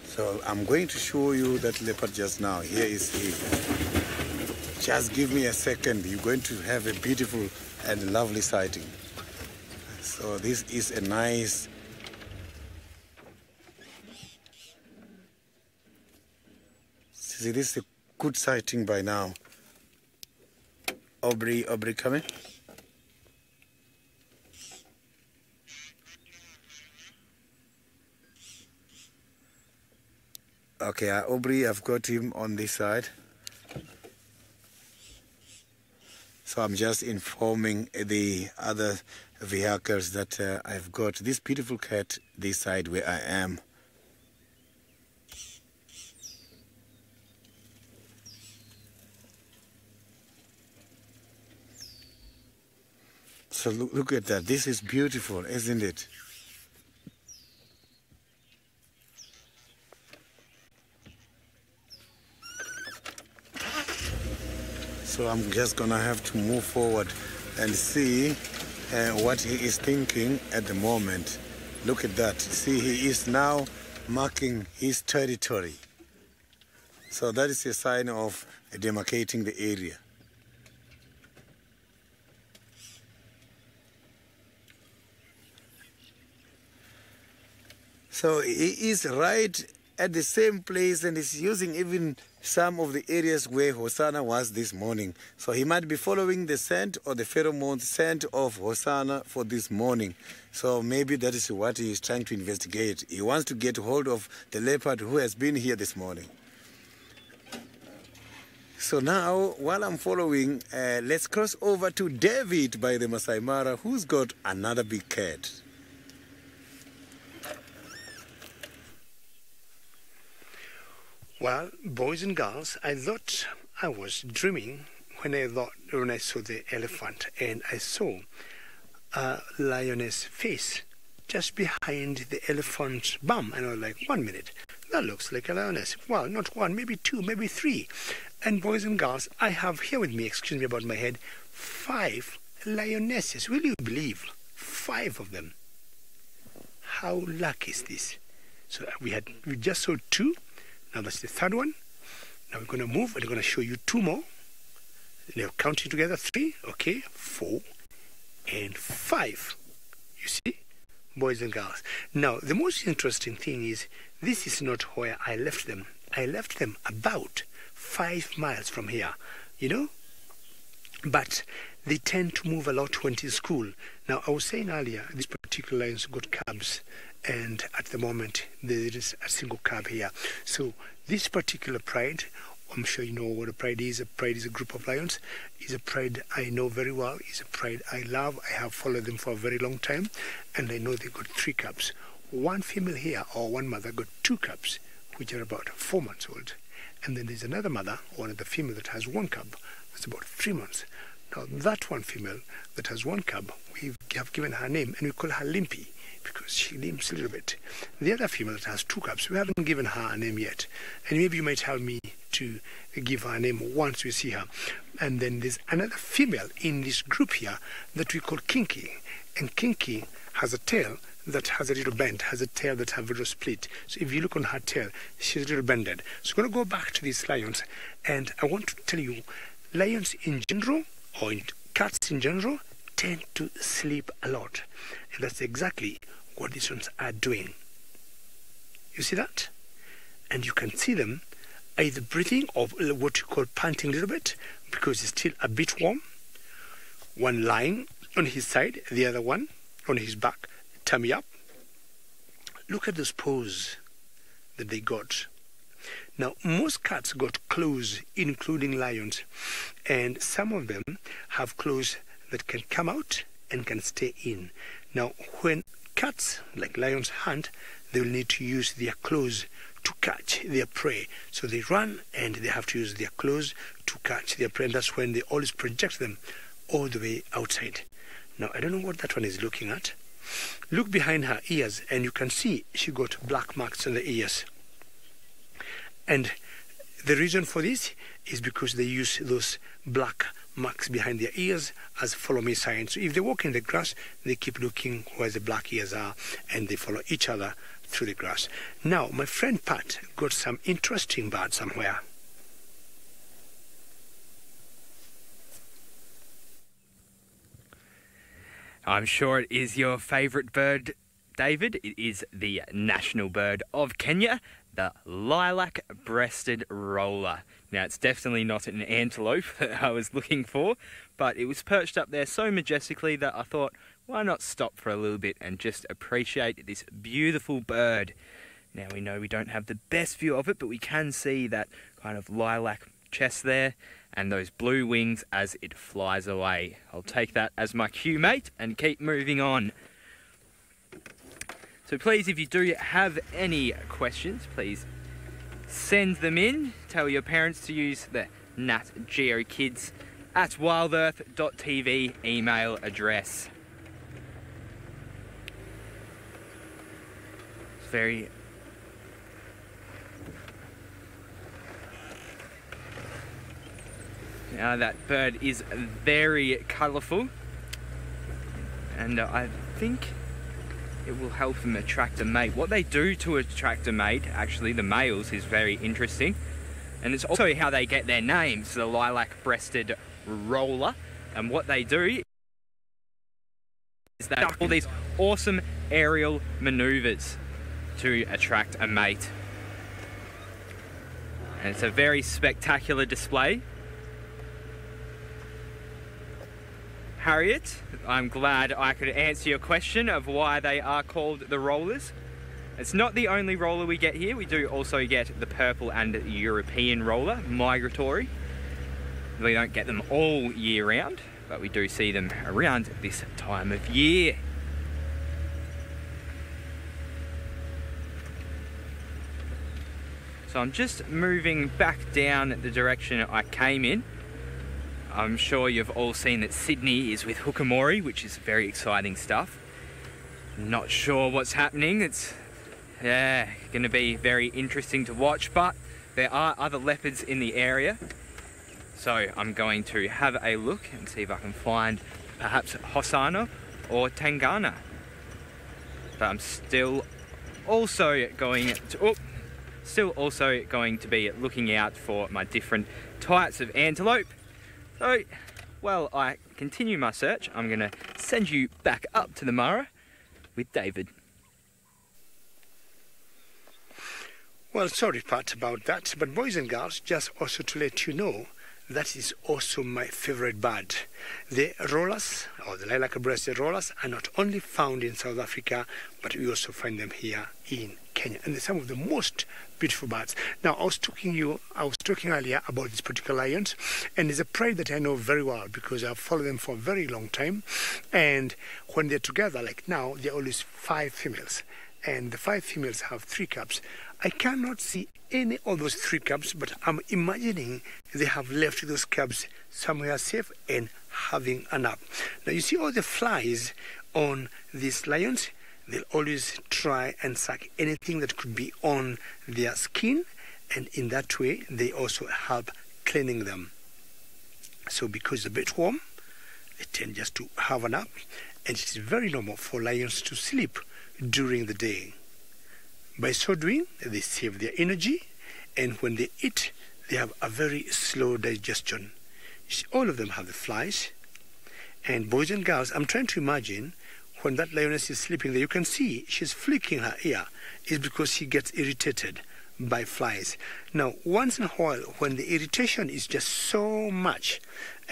So I'm going to show you that leopard just now. Here is he. Just give me a second. You're going to have a beautiful and lovely sighting. So this is a nice... See, this is a good sighting by now. Aubrey, coming. Okay, Aubrey, I've got him on this side. So I'm just informing the other vehicles that I've got this beautiful cat this side where I am. So look at that. This is beautiful, isn't it? So I'm just gonna have to move forward and see what he is thinking at the moment. Look at that. See, he is now marking his territory. So that is a sign of demarcating the area. So he is right at the same place and is using even some of the areas where Hosanna was this morning. So he might be following the scent or the pheromone scent of Hosanna for this morning. So maybe that is what he is trying to investigate. He wants to get hold of the leopard who has been here this morning. So now, while I'm following, let's cross over to David by the Masai Mara, who's got another big cat. Well, boys and girls, I thought I was dreaming when I saw the elephant, and I saw a lioness face just behind the elephant's bum, and I was like, 1 minute, that looks like a lioness. Well, not one, maybe two, maybe three. And boys and girls, I have here with me, excuse me about my head, 5 lionesses. Will you believe? 5 of them. How lucky is this? So we just saw 2. Now that's the 3rd one. Now we're going to move and I'm going to show you 2 more. Now counting together, 3, okay, 4, and 5. You see, boys and girls. Now, the most interesting thing is, this is not where I left them. I left them about 5 miles from here, you know. But they tend to move a lot when in school. Now, I was saying earlier, these particular lions got cubs, and at the moment there is a single cub here. So this particular pride, I'm sure you know what a pride is. A pride is a group of lions. Is a pride I know very well. Is a pride I love. I have followed them for a very long time, and I know they got 3 cubs. One female here, or one mother, got 2 cubs, which are about 4 months old. And then there's another mother, or another female, that has 1 cub. That's about 3 months. Now that one female that has 1 cub, we have given her a name, and we call her Limpy, because she limps a little bit. The other female that has 2 cubs, we haven't given her a name yet. And maybe you might help me to give her a name once we see her. And then there's another female in this group here that we call Kinky. And Kinky has a tail that has a little bend, has a tail that has a little split. So if you look on her tail, she's a little bended. So we're going to go back to these lions, and I want to tell you, lions in general, or cats in general, tend to sleep a lot. And that's exactly what these ones are doing. You see that? And you can see them either breathing or what you call panting a little bit, because it's still a bit warm. One lying on his side, the other one on his back, tummy up. Look at those paws that they got. Now, most cats got claws, including lions, and some of them have claws that can come out and can stay in. Now, when cats, like lions, hunt, they will need to use their claws to catch their prey. So they run and they have to use their claws to catch their prey, and that's when they always project them all the way outside. Now, I don't know what that one is looking at. Look behind her ears, and you can see she got black marks on the ears. And the reason for this is because they use those black marks behind their ears as follow me signs. So if they walk in the grass, they keep looking where the black ears are, and they follow each other through the grass. Now, my friend Pat got some interesting bird somewhere. I'm sure it is your favourite bird, David. It is the national bird of Kenya, the lilac-breasted roller. Now, it's definitely not an antelope that I was looking for, but it was perched up there so majestically that I thought, why not stop for a little bit and just appreciate this beautiful bird. Now, we know we don't have the best view of it, but we can see that kind of lilac chest there and those blue wings as it flies away. I'll take that as my cue, mate, and keep moving on. So please, if you do have any questions, please send them in. Tell your parents to use the natgeokids@wildearth.tv email address. It's very... Now that bird is very colourful, and I think it will help them attract a mate. What they do to attract a mate, actually, the males, is very interesting. And it's also how they get their names, the lilac-breasted roller. And what they do is they all these awesome aerial manoeuvres to attract a mate. And it's a very spectacular display. Harriet, I'm glad I could answer your question of why they are called the rollers. It's not the only roller we get here. We do also get the purple and European roller, migratory. We don't get them all year round, but we do see them around this time of year. So I'm just moving back down the direction I came in. I'm sure you've all seen that Sydney is with Hukamori, which is very exciting stuff. Not sure what's happening. It's going to be very interesting to watch, but there are other leopards in the area. So I'm going to have a look and see if I can find perhaps Hosanna or Tangana. But I'm still also going to be looking out for my different types of antelope. So, while I continue my search, I'm going to send you back up to the Mara with David. Well, sorry, Pat, about that. But boys and girls, just also to let you know, that is also my favorite bird. The rollers, or the lilac-breasted rollers, are not only found in South Africa, but we also find them here in Kenya. And they're some of the most beautiful birds. Now, I was talking earlier about these particular lions, and there's a pride that I know very well because I've followed them for a very long time. And when they're together, like now, there are always 5 females. And the 5 females have 3 cubs. I cannot see any of those 3 cubs, but I'm imagining they have left those cubs somewhere safe and having a nap. Now you see all the flies on these lions, they'll always try and suck anything that could be on their skin, and in that way they also help cleaning them. So because it's a bit warm, they tend just to have a nap, and it is very normal for lions to sleep during the day. By so doing, they save their energy, and when they eat, they have a very slow digestion. You see, all of them have the flies. And boys and girls, I'm trying to imagine when that lioness is sleeping there, you can see she's flicking her ear. It's because she gets irritated by flies. Now, once in a while, when the irritation is just so much,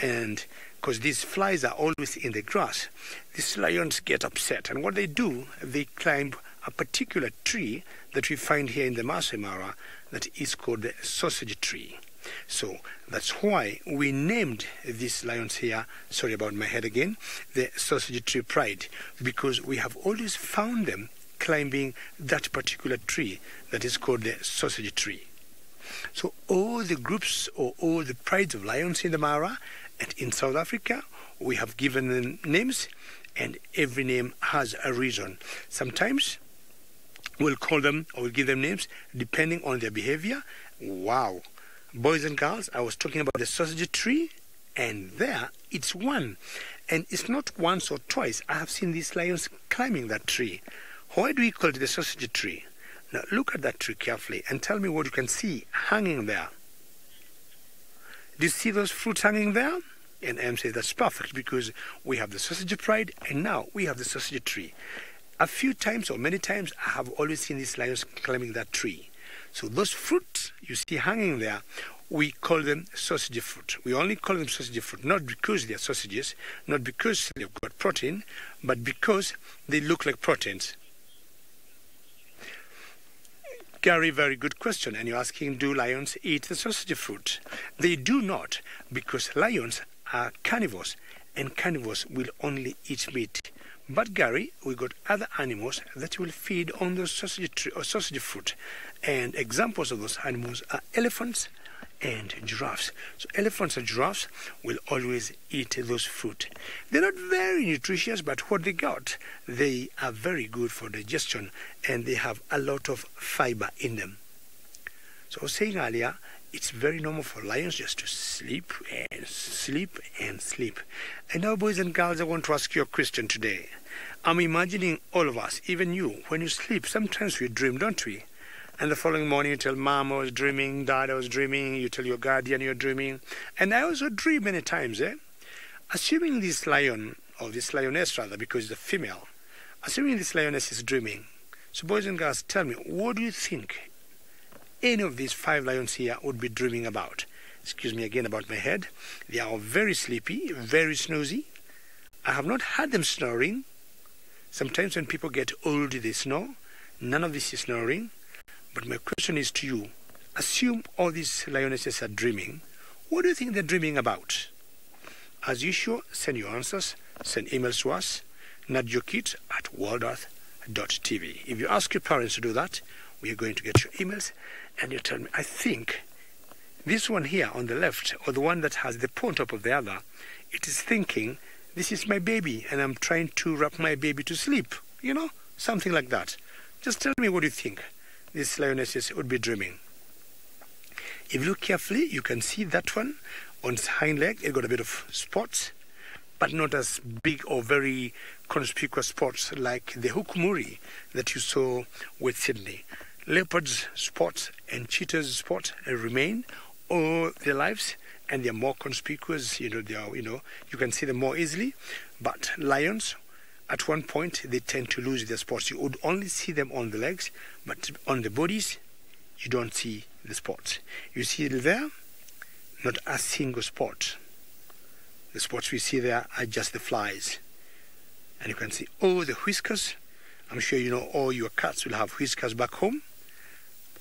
and because these flies are always in the grass, these lions get upset. And what they do, they climb a particular tree that we find here in the Masai Mara that is called the sausage tree. So that's why we named these lions here, sorry about my head again, the sausage tree pride, because we have always found them climbing that particular tree that is called the sausage tree. So all the groups or all the prides of lions in the Mara and in South Africa, we have given them names, and every name has a reason. Sometimes we'll call them or we'll give them names depending on their behavior. Wow. Boys and girls, I was talking about the sausage tree, and there it's one. And it's not once or twice. I have seen these lions climbing that tree. Why do we call it the sausage tree? Now look at that tree carefully and tell me what you can see hanging there. Do you see those fruits hanging there? And Em says that's perfect because we have the sausage pride and now we have the sausage tree. A few times or many times I have always seen these lions climbing that tree. So those fruits you see hanging there, we call them sausage fruit. We only call them sausage fruit, not because they are sausages, not because they've got protein, but because they look like proteins. Gary, very good question. And you're asking, do lions eat the sausage fruit? They do not, because lions are carnivores, and carnivores will only eat meat. But Gary, we got other animals that will feed on the sausage fruit. And examples of those animals are elephants and giraffes. So elephants and giraffes will always eat those fruit. They're not very nutritious, but what they got, they are very good for digestion, and they have a lot of fiber in them. So I was saying earlier, it's very normal for lions just to sleep and sleep and sleep. And now, boys and girls, I want to ask you a question today. I'm imagining all of us, even you, when you sleep, sometimes we dream, don't we? And the following morning you tell Mom I was dreaming, Dad I was dreaming, you tell your guardian you're dreaming. And I also dream many times, Assuming this lion, or this lioness rather, because it's a female, assuming this lioness is dreaming. So boys and girls, tell me, what do you think any of these 5 lions here would be dreaming about? Excuse me again about my head. They are very sleepy, very snoozy. I have not had them snoring. Sometimes when people get old, they snore. None of this is snoring. But my question is to you. Assume all these lionesses are dreaming. What do you think they're dreaming about? As usual, send your answers. Send emails to us. nudgeyourkids@worldearth.tv. If you ask your parents to do that, we are going to get your emails. And you tell me, I think this one here on the left, or the one that has the paw on top of the other, it is thinking, this is my baby, and I'm trying to rock my baby to sleep. You know, something like that. Just tell me what you think these lionesses would be dreaming. If you look carefully, you can see that one on its hind leg. It got a bit of spots, but not as big or very conspicuous spots like the hukumuri that you saw with Sydney. Leopard's spots and cheetah's spots remain all their lives, and they're more conspicuous. You can see them more easily. But lions, at one point, they tend to lose their spots. You would only see them on the legs, but on the bodies, you don't see the spots. You see it there, not a single spot. The spots we see there are just the flies. And you can see all the whiskers. I'm sure you know all your cats will have whiskers back home.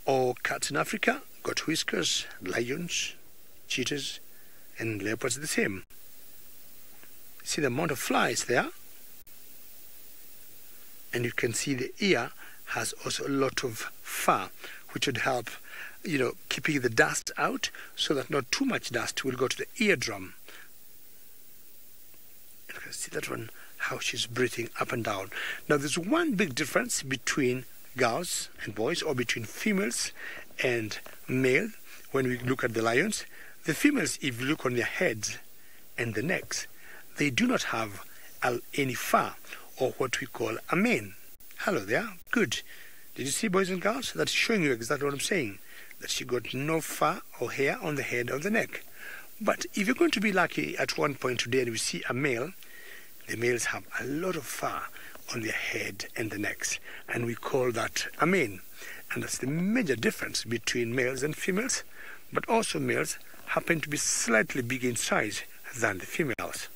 All cats in Africa got whiskers, lions, cheetahs, and leopards the same. See the amount of flies there? And you can see the ear has also a lot of fur, which would help, keeping the dust out so that not too much dust will go to the eardrum. You can see that one, how she's breathing up and down. Now there's one big difference between girls and boys, or between females and male. When we look at the lions, the females, if you look on their heads and the necks, they do not have any fur, or what we call a mane. Hello there, good. Did you see, boys and girls? That's showing you exactly what I'm saying, that she got no fur or hair on the head or the neck. But if you're going to be lucky at one point today and we see a male, the males have a lot of fur on their head and the necks, and we call that a mane. And that's the major difference between males and females. But also males happen to be slightly bigger in size than the females.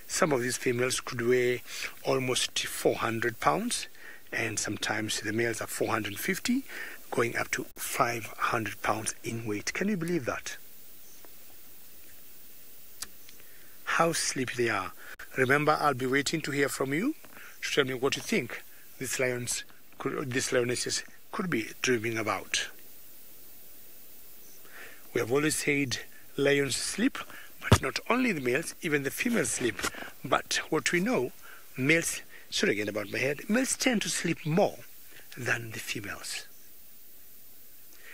Some of these females could weigh almost 400 pounds, and sometimes the males are 450, going up to 500 pounds in weight. Can you believe that? How sleepy they are. Remember, I'll be waiting to hear from you to tell me what you think these lionesses could be dreaming about. We have always said lions sleep, but not only the males, even the females sleep. But what we know, males tend to sleep more than the females.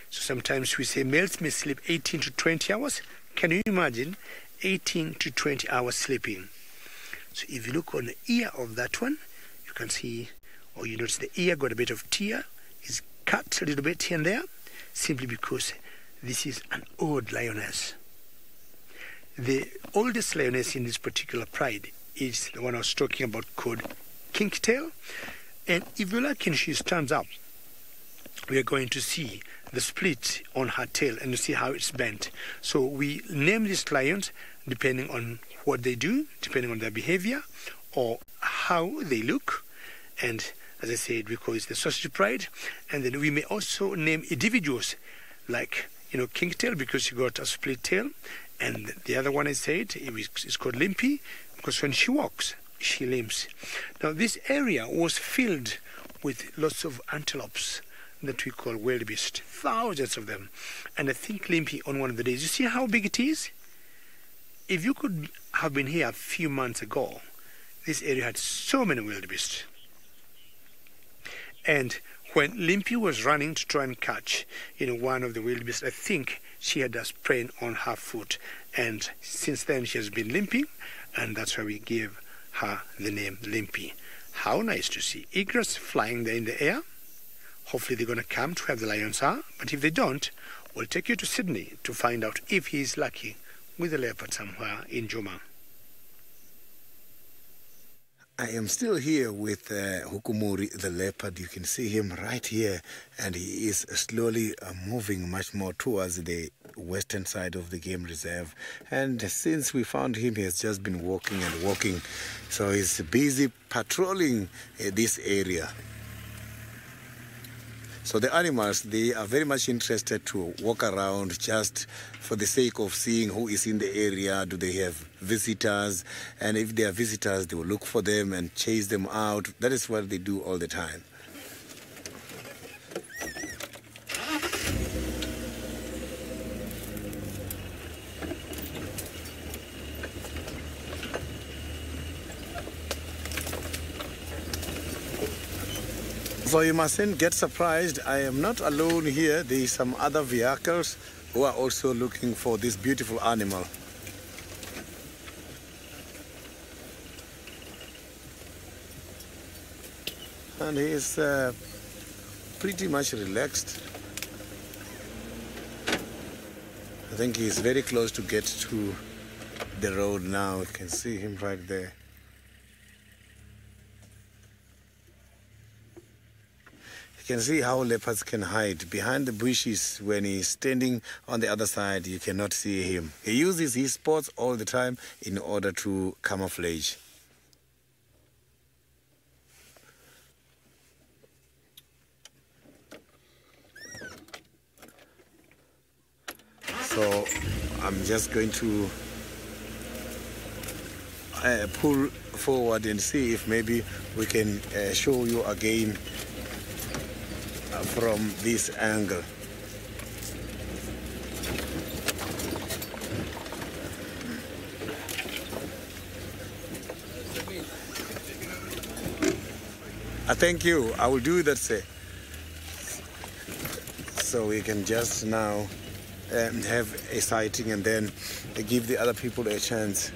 So sometimes we say males may sleep 18 to 20 hours. Can you imagine 18 to 20 hours sleeping? So if you look on the ear of that one, you can see, or you notice the ear got a bit of tear, is cut a little bit here and there, simply because this is an old lioness. The oldest lioness in this particular pride is the one I was talking about, called Kinktail. And if you look and she stands up, we are going to see the split on her tail and you see how it's bent. So we name these lions depending on what they do, depending on their behavior or how they look. And as I said, we call it the sausage pride. And then we may also name individuals like, Kinktail, because she got a split tail. And the other one I said is called Limpy, because when she walks, she limps. Now this area was filled with lots of antelopes that we call wildebeest, thousands of them. And I think Limpy on one of the days, you see how big it is? If you could have been here a few months ago, this area had so many wildebeest. And when Limpy was running to try and catch, one of the wildebeest, I think she had a sprain on her foot. And since then she has been limping, and that's why we gave her the name Limpy. How nice to see egrets flying there in the air. Hopefully they're going to come to where the lions are. But if they don't, we'll take you to Sydney to find out if he's lucky with a leopard somewhere in Joma. I am still here with Hukumuri the leopard. You can see him right here, and he is slowly moving much more towards the western side of the game reserve. And since we found him, he has just been walking and walking. So he's busy patrolling this area. So the animals, they are very much interested to walk around just for the sake of seeing who is in the area. Do they have visitors? And if they are visitors, they will look for them and chase them out. That is what they do all the time. So you mustn't get surprised. I am not alone here. There is some other vehicles who are also looking for this beautiful animal. And he is pretty much relaxed. I think he's very close to get to the road now. You can see him right there. You can see how leopards can hide behind the bushes. When he's standing on the other side, you cannot see him. He uses his spots all the time in order to camouflage. So I'm just going to pull forward and see if maybe we can show you again from this angle. Thank you. I will do that, sir. So we can just now have a sighting and then give the other people a chance.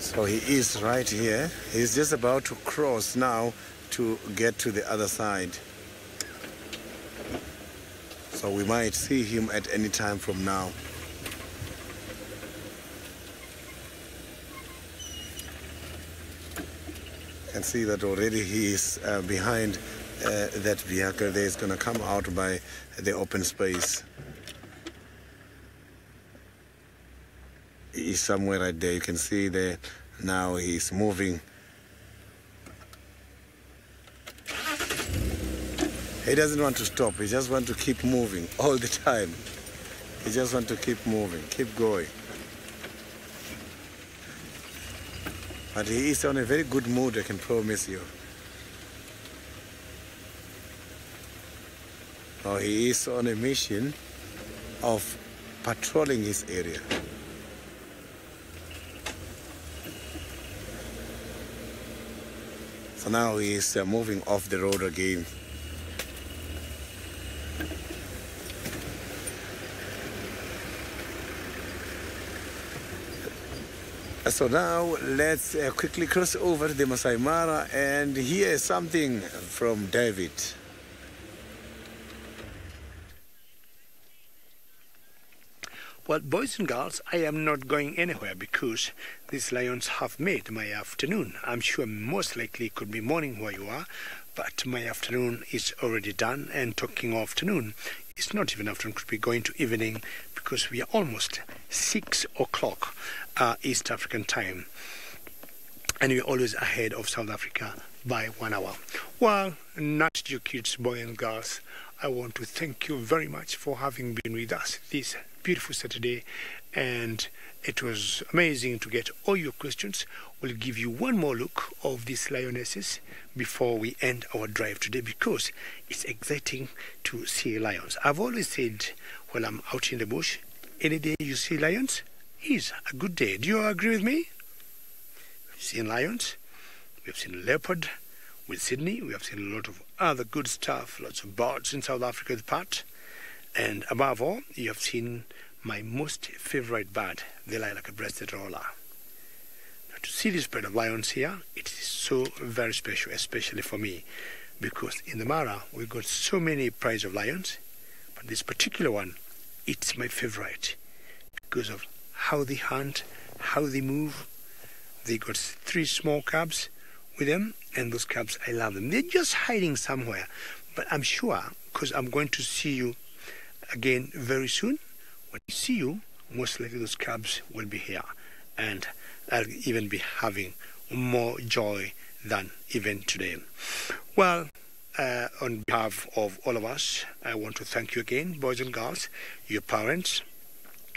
So he is right here. He's just about to cross now to get to the other side. So we might see him at any time from now. You can see that already he is behind that vehicle there. Is going to come out by the open space. He is somewhere right there. You can see there. Now he's moving. He doesn't want to stop. He just wants to keep moving all the time. He just wants to keep moving, keep going. But he is on a very good mood, I can promise you. Now he is on a mission of patrolling his area. So now he is moving off the road again. So now let's quickly cross over the Masai Mara and hear something from David. Well, boys and girls, I am not going anywhere because these lions have made my afternoon. I'm sure most likely it could be morning where you are, but my afternoon is already done. And talking of afternoon, it's not even afternoon, could be going to evening because we are almost 6 o'clock East African time. And we're always ahead of South Africa by 1 hour. Well, not you kids, boys and girls, I want to thank you very much for having been with us this beautiful Saturday, and it was amazing to get all your questions. We'll give you one more look of these lionesses before we end our drive today because it's exciting to see lions. I've always said when I'm out in the bush, any day you see lions is a good day. Do you agree with me? We've seen lions, we've seen leopard with Sydney, we have seen a lot of other good stuff, lots of birds in South Africa, the part. And above all, you have seen my most favorite bird, the lilac-breasted roller. Now, to see this bird of lions here, it is so very special, especially for me, because in the Mara, we got so many prides of lions, but this particular one, it's my favorite, because of how they hunt, how they move. They got 3 small cubs with them, and those cubs, I love them. They're just hiding somewhere, but I'm sure, because I'm going to see you again very soon. When I see you, most likely those cubs will be here, and I'll even be having more joy than even today. Well, on behalf of all of us, I want to thank you again, boys and girls, your parents,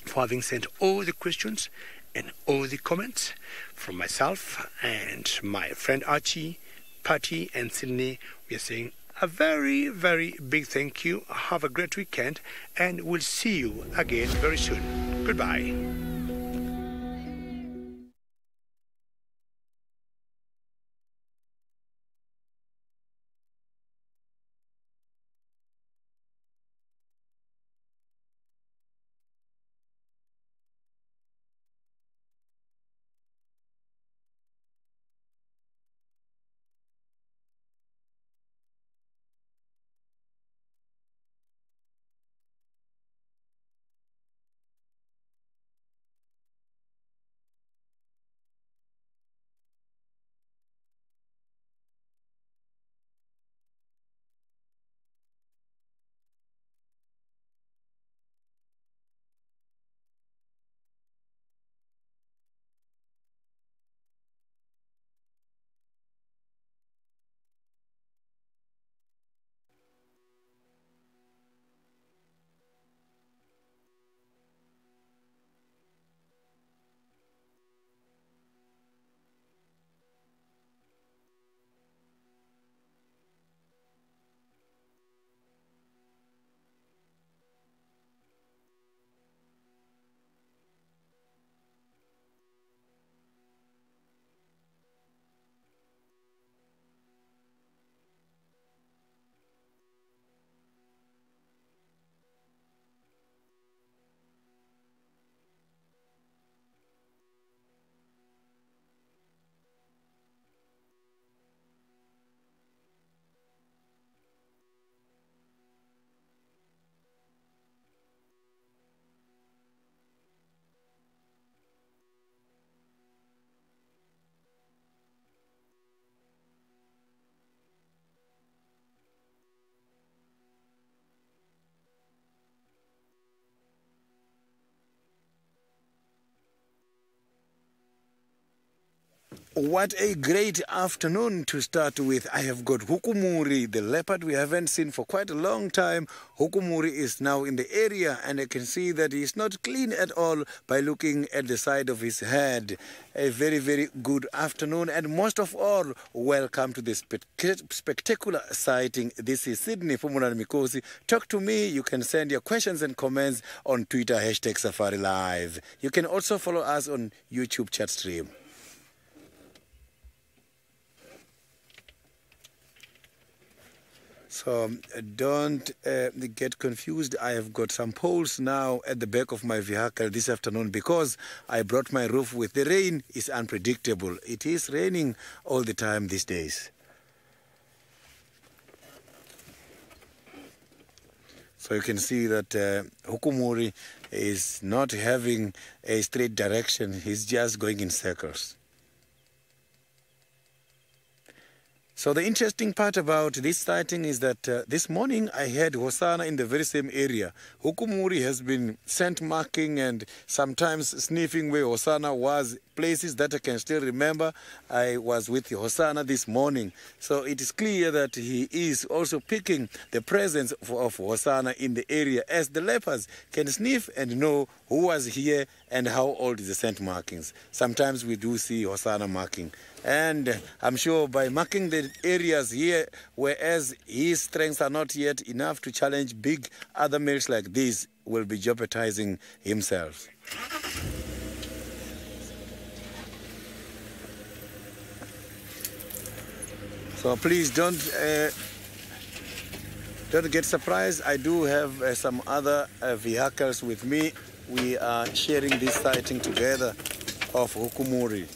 for having sent all the questions and all the comments. From myself and my friend Archie, Patty and Sydney, we are saying a very, very big thank you. Have a great weekend, and we'll see you again very soon. Goodbye. What a great afternoon to start with. I have got Hukumuri, the leopard we haven't seen for quite a long time. Hukumuri is now in the area, and I can see that he is not clean at all by looking at the side of his head. A very, very good afternoon, and most of all, welcome to this spectacular sighting. This is Sydney Pumulani Mikosi. Talk to me. You can send your questions and comments on Twitter, #SafariLive. You can also follow us on YouTube chat stream. So don't get confused. I have got some poles now at the back of my vehicle this afternoon because I brought my roof with. The rain is unpredictable. It is raining all the time these days. So you can see that Hukumuri is not having a straight direction. He's just going in circles. So the interesting part about this sighting is that this morning I had Hosanna in the very same area. Hukumuri has been scent marking and sometimes sniffing where Hosanna was, places that I can still remember. I was with Hosanna this morning. So it is clear that he is also picking the presence of Hosanna in the area, as the leopards can sniff and know who was here and how old is the scent markings. Sometimes we do see Hosanna marking. And I'm sure by marking the areas here, whereas his strengths are not yet enough to challenge big other males like this, will be jeopardizing himself. So please don't get surprised. I do have some other vehicles with me. We are sharing this sighting together of Hukumuri.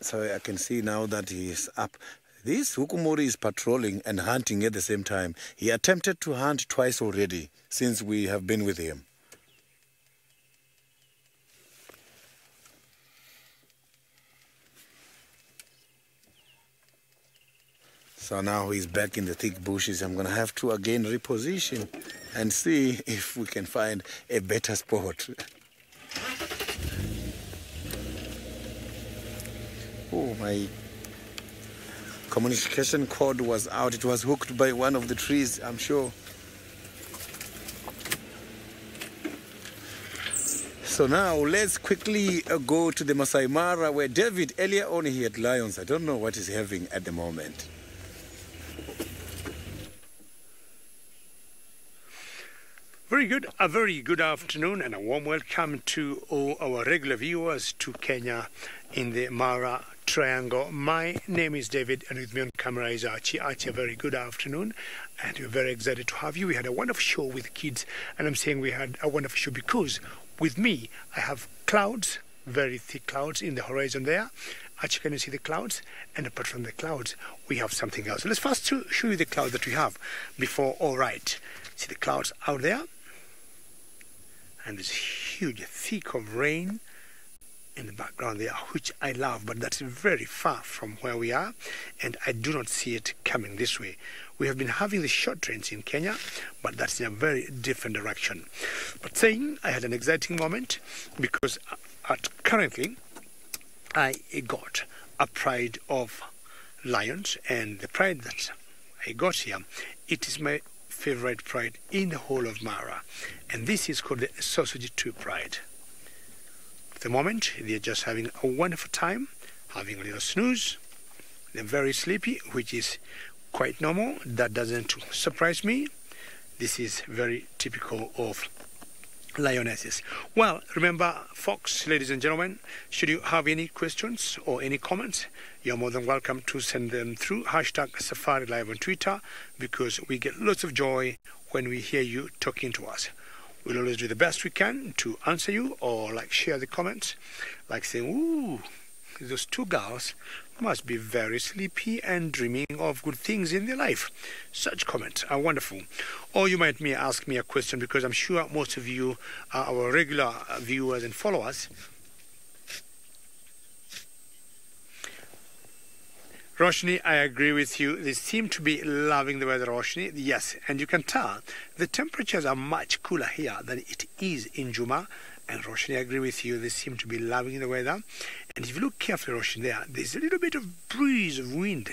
So I can see now that he is up. This Hukumuri is patrolling and hunting at the same time. He attempted to hunt twice already since we have been with him. So now he's back in the thick bushes. I'm going to have to again reposition and see if we can find a better spot. Oh, my communication cord was out. It was hooked by one of the trees, I'm sure. So now let's quickly go to the Masai Mara, where David, earlier on he had lions. I don't know what he's having at the moment. Very good. A very good afternoon and a warm welcome to all our regular viewers to Kenya in the Mara Triangle. My name is David, and with me on camera is Archie. Archie, a very good afternoon, and we're very excited to have you. We had a wonderful show with kids, and I'm saying we had a wonderful show because with me I have clouds, very thick clouds in the horizon there. Archie, can you see the clouds? And apart from the clouds, we have something else. Let's first show you the clouds that we have before. All right, see the clouds out there, and this huge thick of rain in the background there, which I love, but that's very far from where we are, and I do not see it coming this way. We have been having the short rains in Kenya, but that's in a very different direction. But saying, I had an exciting moment because currently I got a pride of lions, and the pride that I got here, it is my favorite pride in the whole of Mara, and this is called the Sausage 2 Pride. At the moment, they're just having a wonderful time, having a little snooze. They're very sleepy, which is quite normal. That doesn't surprise me. This is very typical of lionesses. Well, remember, folks, ladies and gentlemen, should you have any questions or any comments, you're more than welcome to send them through #SafariLive on Twitter, because we get lots of joy when we hear you talking to us. We'll always do the best we can to answer you, or like share the comments, like saying, ooh, those two girls must be very sleepy and dreaming of good things in their life. Such comments are wonderful. Or you might ask me a question, because I'm sure most of you are our regular viewers and followers. Roshni, I agree with you. They seem to be loving the weather, Roshni. Yes, and you can tell the temperatures are much cooler here than it is in Juma. And Roshni, I agree with you. They seem to be loving the weather. And if you look carefully, Roshni, there's a little bit of breeze of wind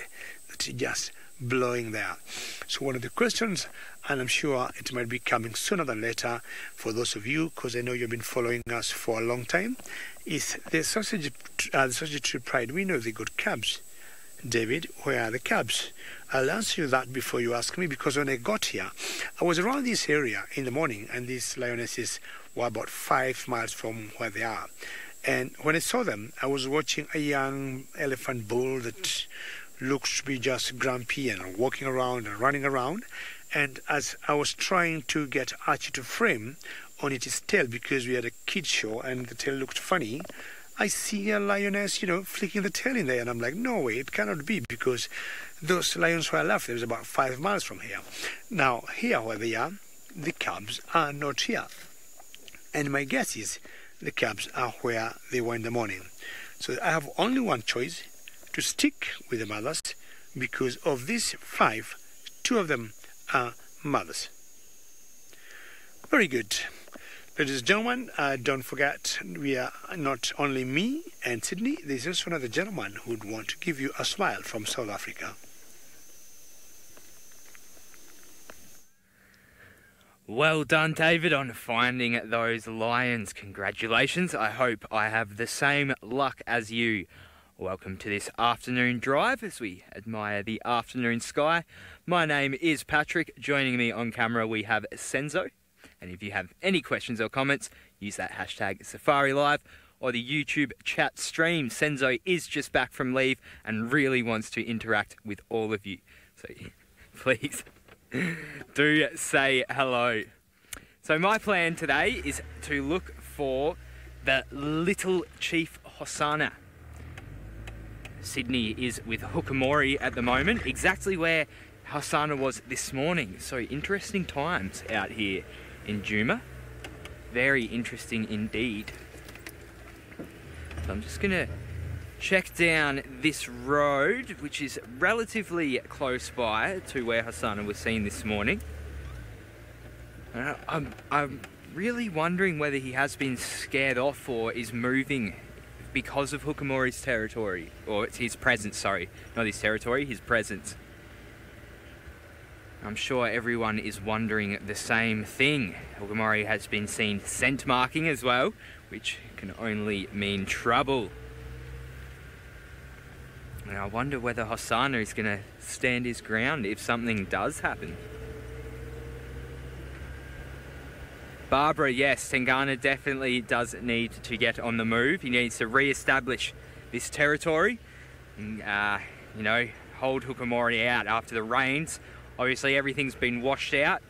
that is just blowing there. So one of the questions, and I'm sure it might be coming sooner than later for those of you, because I know you've been following us for a long time, is the sausage tree pride. We know they got calves. David, where are the calves? I'll answer you that before you ask me, because when I got here, I was around this area in the morning, and these lionesses were about 5 miles from where they are. And when I saw them, I was watching a young elephant bull that looks to be just grumpy and walking around and running around. And as I was trying to get Archie to frame on its tail, because we had a kids show and the tail looked funny, I see a lioness, flicking the tail in there. And I'm like, no way, it cannot be, because those lions were left. There was about 5 miles from here. Now, here where they are, the calves are not here. And my guess is the calves are where they were in the morning. So I have only one choice, to stick with the mothers, because of these 5, 2 of them are mothers. Very good. Ladies and gentlemen, don't forget, we are not only me and Sydney, there's also another gentleman who would want to give you a smile from South Africa. Well done, David, on finding those lions. Congratulations. I hope I have the same luck as you. Welcome to this afternoon drive as we admire the afternoon sky. My name is Patrick. Joining me on camera we have Senzo. And if you have any questions or comments, use that hashtag SafariLive or the YouTube chat stream. Senzo is just back from leave and really wants to interact with all of you. So please do say hello. So my plan today is to look for the little Chief Hosanna. Sydney is with Hukamori at the moment, exactly where Hosanna was this morning. So interesting times out here in Juma. Very interesting indeed. So I'm just gonna check down this road, which is relatively close by to where Hosanna was seen this morning. I'm really wondering whether he has been scared off or is moving because of Hukamori's territory, or it's his presence, sorry, not his territory, his presence. I'm sure everyone is wondering the same thing. Hukamori has been seen scent marking as well, which can only mean trouble. And I wonder whether Hosanna is going to stand his ground if something does happen. Barbara, yes, Tingana definitely does need to get on the move. He needs to re-establish this territory and, hold Hukamori out after the rains. Obviously everything's been washed out,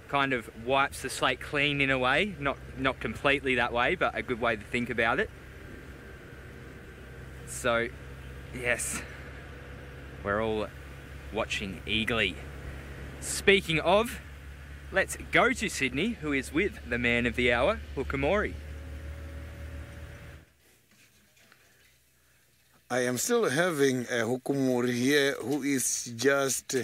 kind of wipes the slate clean in a way, not completely that way, but a good way to think about it. So, yes, we're all watching eagerly. Speaking of, let's go to Sydney, who is with the man of the hour, Hukamori. I am still having a Hukamori here who is just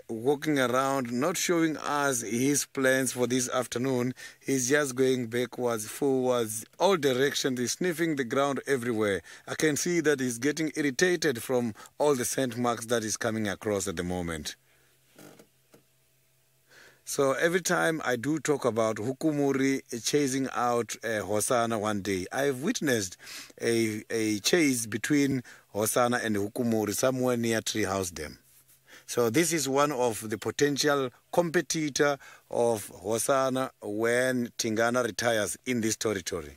walking around, not showing us his plans for this afternoon. He's just going backwards, forwards, all directions. He's sniffing the ground everywhere. I can see that he's getting irritated from all the scent marks that is coming across at the moment. So every time I do talk about Hukamori chasing out Hosanna one day, I've witnessed a chase between Hosanna and Hukamori somewhere near Treehouse Dam. So this is one of the potential competitor of Hosanna when Tingana retires in this territory.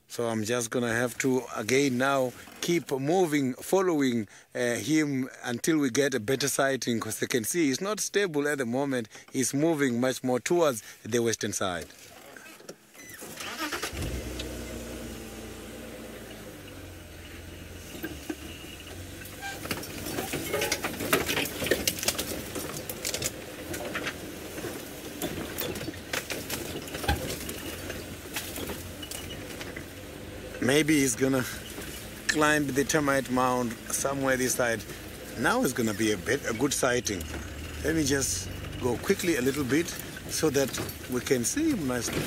So I'm just going to have to, again now, keep moving, following him until we get a better sighting, because they can see he's not stable at the moment. He's moving much more towards the western side. Maybe he's gonna climb the termite mound somewhere this side. Now it's gonna be a good sighting. Let me just go quickly a little bit so that we can see him nicely.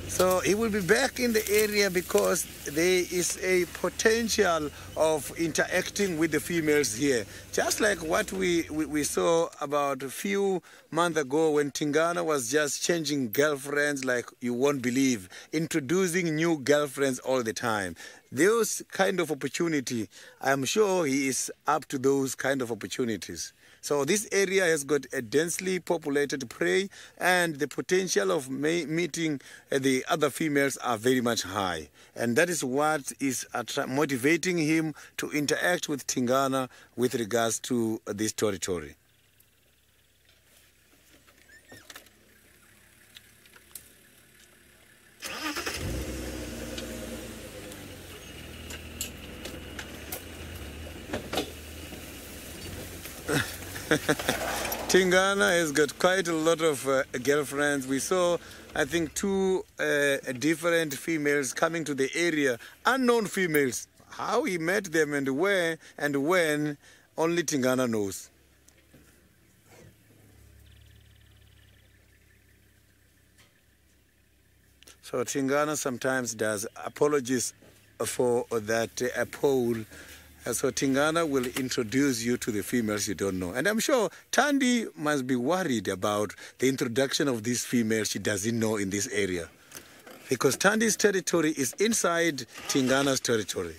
So he will be back in the area because there is a potential of interacting with the females here. Just like what we saw about a few months ago when Tingana was just changing girlfriends like you won't believe, introducing new girlfriends all the time. Those kind of opportunity, I'm sure he is up to those kind of opportunities. So this area has got a densely populated prey and the potential of meeting the other females are very much high. And that is what is motivating him to interact with Tingana with regards to this territory. Tingana has got quite a lot of girlfriends. We saw, I think, two different females coming to the area, unknown females. How he met them and where and when, only Tingana knows. So Tingana sometimes does apologies for that poll. So Tingana will introduce you to the females you don't know. And I'm sure Tandy must be worried about the introduction of these females she doesn't know in this area. Because Tandy's territory is inside Tingana's territory.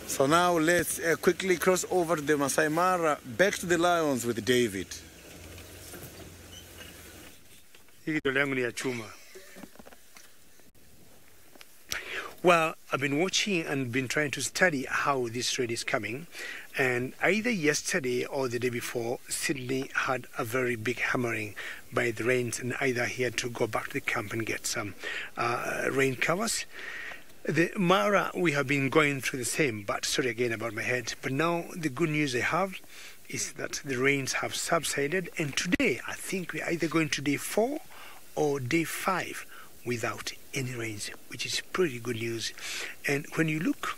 So now let's quickly cross over the Masai Mara back to the lions with David. Well, I've been watching and been trying to study how this rain is coming, and either yesterday or the day before, Sydney had a very big hammering by the rains, and either he had to go back to the camp and get some rain covers. The Mara, we have been going through the same, but sorry again about my head. But now the good news I have is that the rains have subsided, and today I think we're either going to day 4 or day 5 without any rains, which is pretty good news. And when you look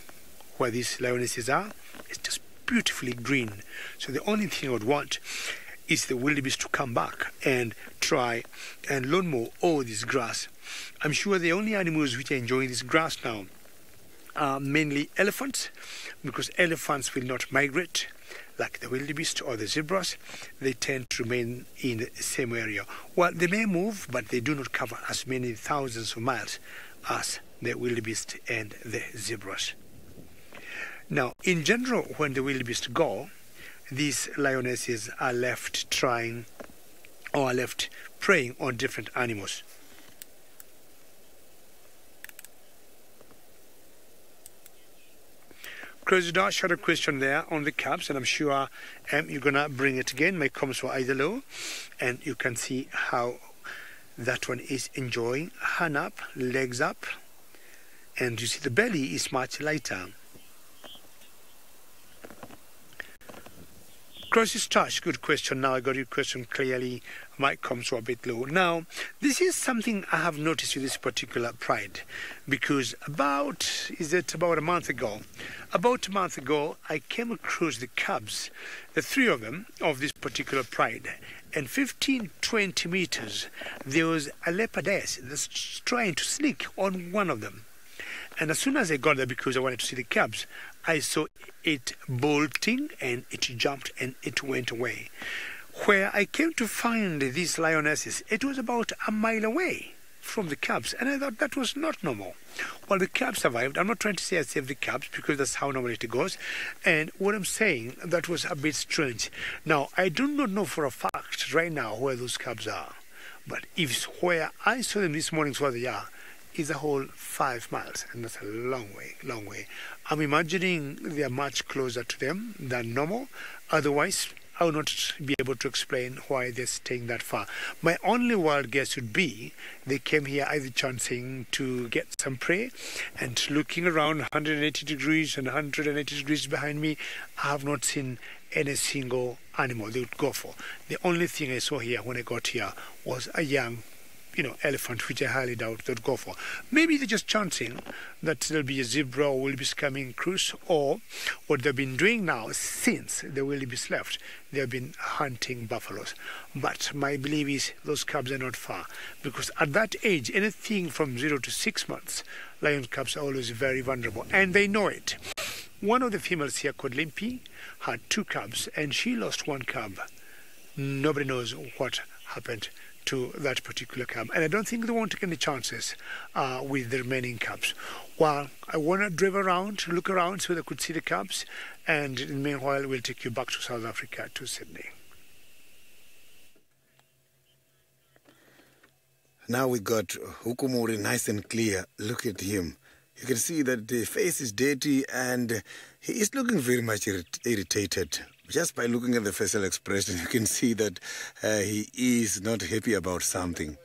where these lionesses are, it's just beautifully green. So the only thing I would want is the wildebeest to come back and try and lawnmow all this grass. I'm sure the only animals which are enjoying this grass now are mainly elephants, because elephants will not migrate like the wildebeest or the zebras. They tend to remain in the same area. Well, they may move, but they do not cover as many thousands of miles as the wildebeest and the zebras. Now, in general, when the wildebeest go, these lionesses are left trying or are left preying on different animals. Crazy Dash had a question there on the caps, and I'm sure you're going to bring it again. My comments were either low, and you can see how that one is enjoying. Hand up, legs up, and you see the belly is much lighter. Cross's touch, good question. Now I got your question clearly. My comments were a bit low. Now, this is something I have noticed with this particular pride, because about a month ago, I came across the cubs, the 3 of them, of this particular pride, and 15-20 meters, there was a leopardess that's trying to sneak on one of them. And as soon as I got there, because I wanted to see the cubs, I saw it bolting, and it jumped and it went away. Where I came to find these lionesses, it was about a mile away from the cubs, and I thought that was not normal. Well, the cubs survived. I'm not trying to say I saved the cubs, because that's how normally it goes. And what I'm saying, that was a bit strange. Now, I do not know for a fact right now where those cubs are, but if where I saw them this morning is where they are, is a whole 5 miles, and that's a long way. I'm imagining they are much closer to them than normal. Otherwise, I will not be able to explain why they're staying that far. My only wild guess would be they came here either chancing to get some prey, and looking around 180 degrees and 180 degrees behind me, I have not seen any single animal they would go for. The only thing I saw here when I got here was a young elephant, which I highly doubt they'd go for. Maybe they're just chancing that there'll be a zebra or wildebeest coming across, or what they've been doing now since the wildebeest left, they've been hunting buffaloes. But my belief is those cubs are not far, because at that age, anything from 0 to 6 months, lion cubs are always very vulnerable, and they know it. One of the females here, called Limpy, had 2 cubs, and she lost 1 cub. Nobody knows what happened to that particular cub, and I don't think they won't take any chances with the remaining cubs. Well, I want to drive around, look around so they could see the cubs, and in the meanwhile we'll take you back to South Africa, to Sydney. Now we got Hukumuri nice and clear. Look at him. You can see that the face is dirty and he is looking very much irritated. Just by looking at the facial expression, you can see that he is not happy about something.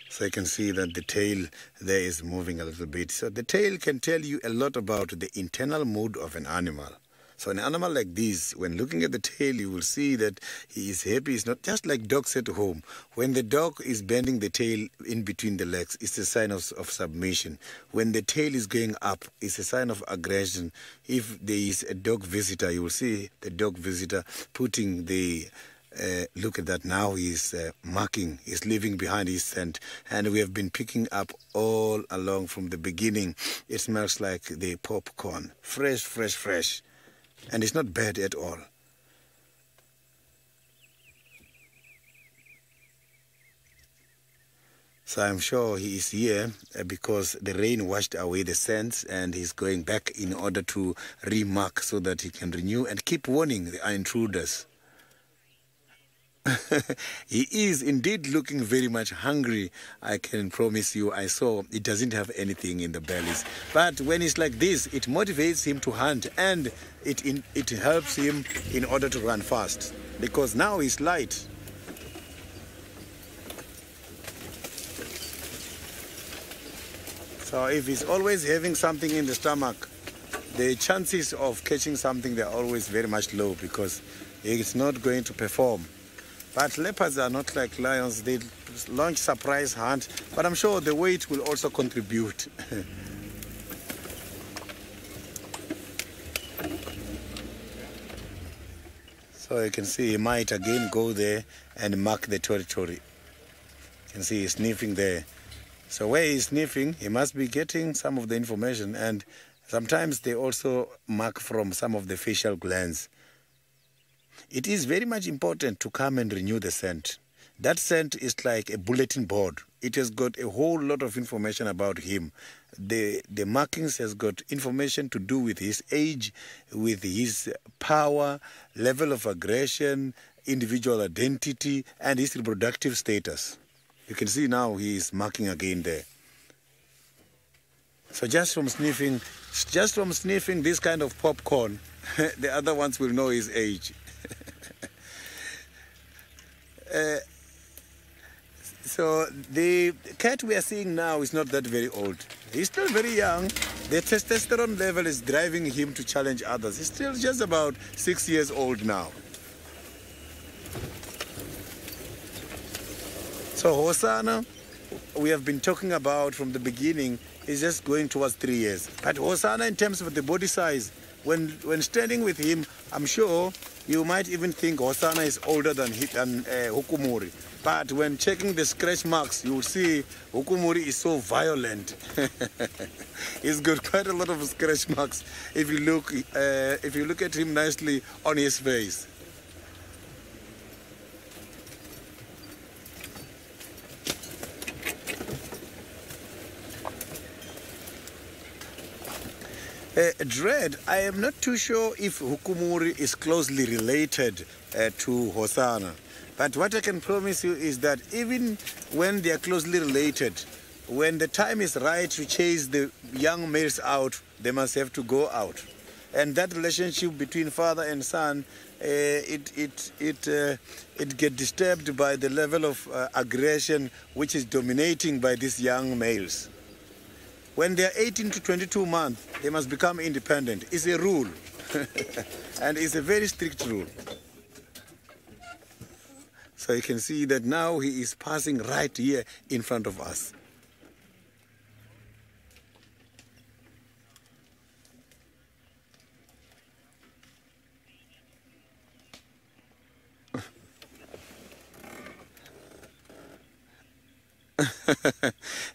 So you can see that the tail there is moving a little bit. So the tail can tell you a lot about the internal mood of an animal. So an animal like this, when looking at the tail, you will see that he is happy. It's not just like dogs at home. When the dog is bending the tail in between the legs, it's a sign of submission. When the tail is going up, it's a sign of aggression. If there is a dog visitor, you will see the dog visitor putting the look at that now. He's marking, he's leaving behind his scent, and we have been picking up all along from the beginning. It smells like the popcorn, fresh, fresh, fresh. And it's not bad at all. So I'm sure he is here because the rain washed away the scents, and he's going back in order to remark so that he can renew and keep warning the intruders. He is indeed looking very much hungry. I can promise you, I saw it doesn't have anything in the bellies. But when it's like this, it motivates him to hunt, and it helps him in order to run fast, because now he's light. So if he's always having something in the stomach, the chances of catching something, they're always very much low, because it's not going to perform. But leopards are not like lions. They launch surprise hunt, but I'm sure the weight will also contribute. So you can see he might again go there and mark the territory. You can see he's sniffing there. So where he's sniffing, he must be getting some of the information, and sometimes they also mark from some of the facial glands. It is very much important to come and renew the scent. That scent is like a bulletin board. It has got a whole lot of information about him. The markings has got information to do with his age, with his power, level of aggression, individual identity, and his reproductive status. You can see now he is marking again there. So just from sniffing this kind of popcorn, the other ones will know his age. So the cat we are seeing now is not that very old. He's still very young. The testosterone level is driving him to challenge others. He's still just about 6 years old now. So Hosana, we have been talking about from the beginning, is just going towards 3 years. But Hosana, in terms of the body size, when standing with him, I'm sure you might even think Hosana is older than Hukumuri. But when checking the scratch marks, you will see Hukumuri is so violent. He's got quite a lot of scratch marks if you look at him nicely on his face. Dread, I am not too sure if Hukumuri is closely related to Hosana. But what I can promise you is that even when they are closely related, when the time is right to chase the young males out, they must have to go out. and that relationship between father and son, it gets disturbed by the level of aggression which is dominating by these young males. When they are 18 to 22 months, they must become independent. It's a rule, and it's a very strict rule. So you can see that now he is passing right here in front of us.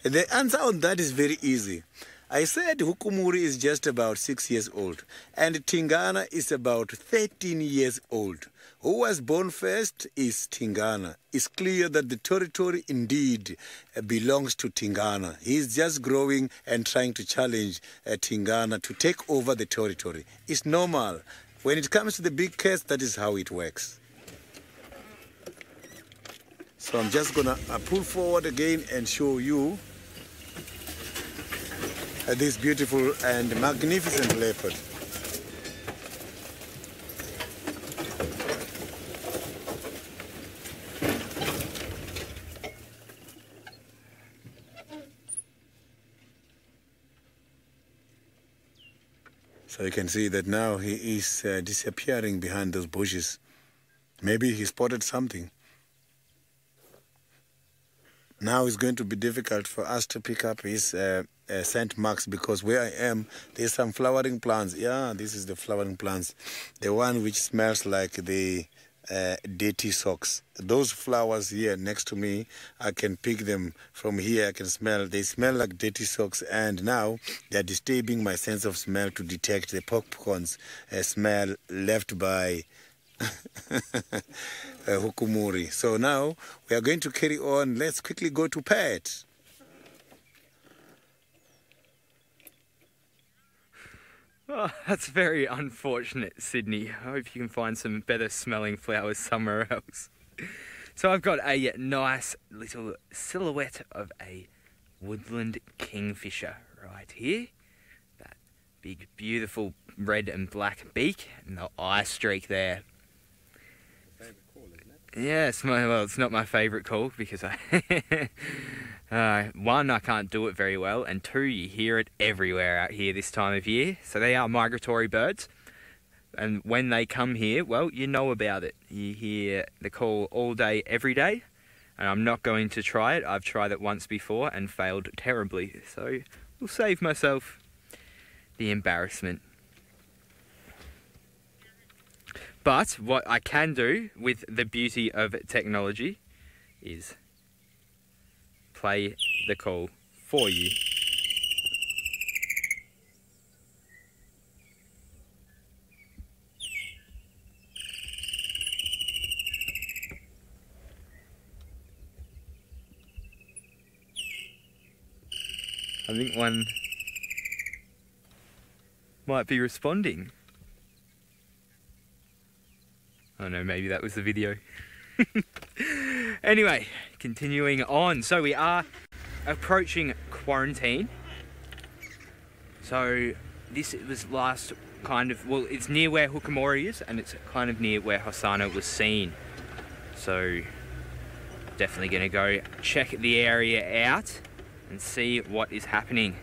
The answer on that is very easy. I said Hukumuri is just about 6 years old and Tingana is about 13 years old. Who was born first is Tingana. It's clear that the territory indeed belongs to Tingana. He's just growing and trying to challenge Tingana to take over the territory. It's normal. When it comes to the big cats, that is how it works. So I'm just going to pull forward again and show you this beautiful and magnificent leopard. So you can see that now he is disappearing behind those bushes. Maybe he spotted something. Now it's going to be difficult for us to pick up his scent marks because where I am, there's some flowering plants. Yeah, this is the flowering plants. The one which smells like the dirty socks. Those flowers here next to me, I can pick them from here. I can smell. They smell like dirty socks, and now they are disturbing my sense of smell to detect the popcorn's smell left by Hukumuri. So now we are going to carry on. Let's quickly go to pet. Oh, that's very unfortunate, Sydney. I hope you can find some better smelling flowers somewhere else. So I've got a nice little silhouette of a woodland kingfisher right here. That big, beautiful red and black beak and the eye streak there. Yeah, well, it's not my favourite call because one, I can't do it very well, and two, you hear it everywhere out here this time of year. So they are migratory birds, and when they come here, well, you know about it. You hear the call all day, every day, and I'm not going to try it. I've tried it once before and failed terribly, so I'll save myself the embarrassment. But what I can do with the beauty of technology is play the call for you. I think one might be responding. Oh no, maybe that was the video. Anyway, continuing on. So we are approaching quarantine. So this was last kind of, well, it's near where Hukumori is, and it's kind of near where Hosanna was seen. So definitely gonna go check the area out and see what is happening.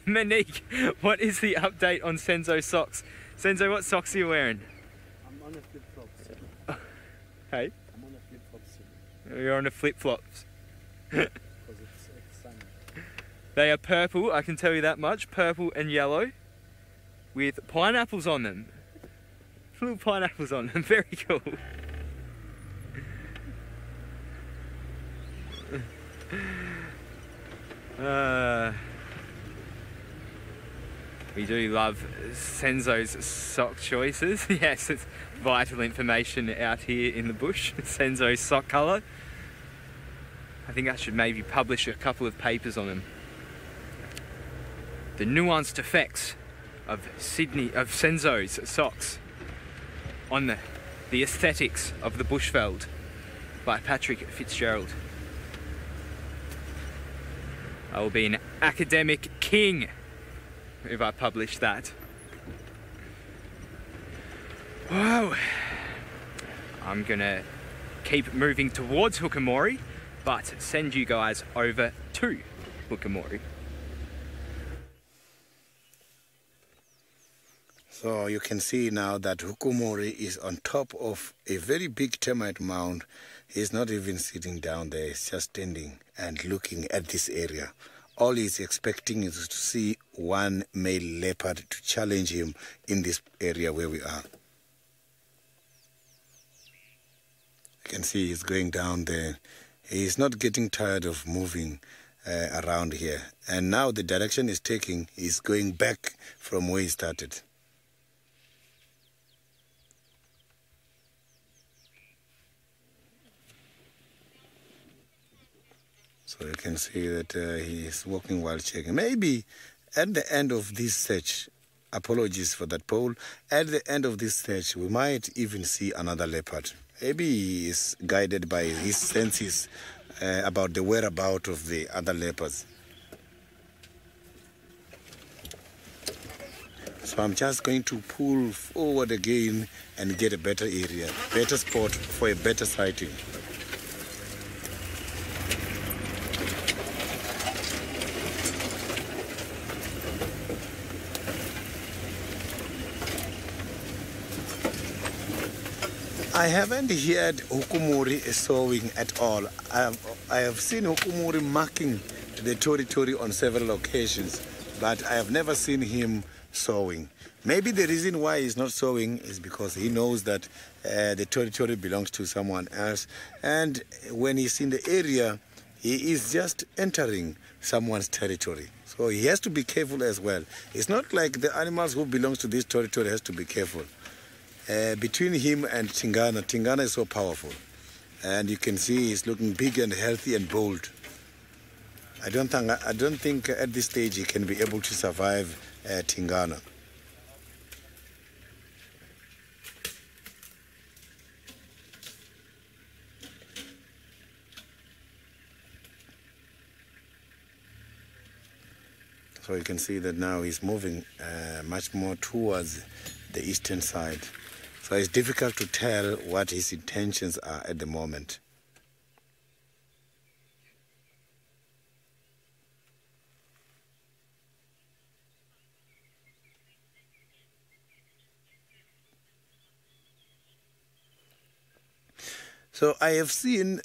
Monique, what is the update on Senzo's socks? Senzo, what socks are you wearing? I'm on a flip-flops. Hey? I'm on a flip-flops. You're on a flip-flops. Because it's sunny. They are purple, I can tell you that much. Purple and yellow with pineapples on them. Little pineapples on them, very cool. We do love Senzo's sock choices. Yes, it's vital information out here in the bush. Senzo's sock colour. I think I should maybe publish a couple of papers on them. The nuanced effects of Senzo's socks on the aesthetics of the bushveld by Patrick Fitzgerald. I will be an academic king if I publish that. Wow. I'm gonna keep moving towards Hukamori, but send you guys over to Hukamori. So you can see now that Hukumori is on top of a very big termite mound. He's not even sitting down there, he's just standing and looking at this area. All he's expecting is to see one male leopard to challenge him in this area where we are. You can see he's going down there. He's not getting tired of moving around here. And now the direction he's taking is going back from where he started. So you can see that he is walking while checking. Maybe at the end of this search, apologies for that poll, at the end of this search we might even see another leopard. Maybe he is guided by his senses about the whereabouts of the other leopards. So I'm just going to pull forward again and get a better area, better spot for a better sighting. I haven't heard Hukumori sowing at all. I have seen Hukumori marking the territory on several occasions, but I have never seen him sowing. Maybe the reason why he's not sowing is because he knows that the territory belongs to someone else, and when he's in the area, he is just entering someone's territory. So he has to be careful as well. It's not like the animals who belong to this territory has to be careful. Between him and Tingana, Tingana is so powerful. And you can see he's looking big and healthy and bold. I don't think at this stage he can be able to survive Tingana. So you can see that now he's moving much more towards the eastern side. So it's difficult to tell what his intentions are at the moment. So I have seen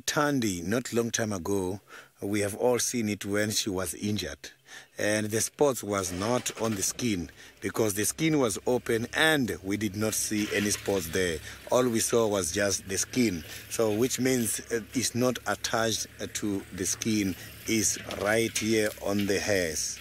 Tandy not long time ago. We have all seen it when she was injured. And the spots was not on the skin because the skin was open and we did not see any spots there. All we saw was just the skin. So which means it's not attached to the skin, it's right here on the hairs.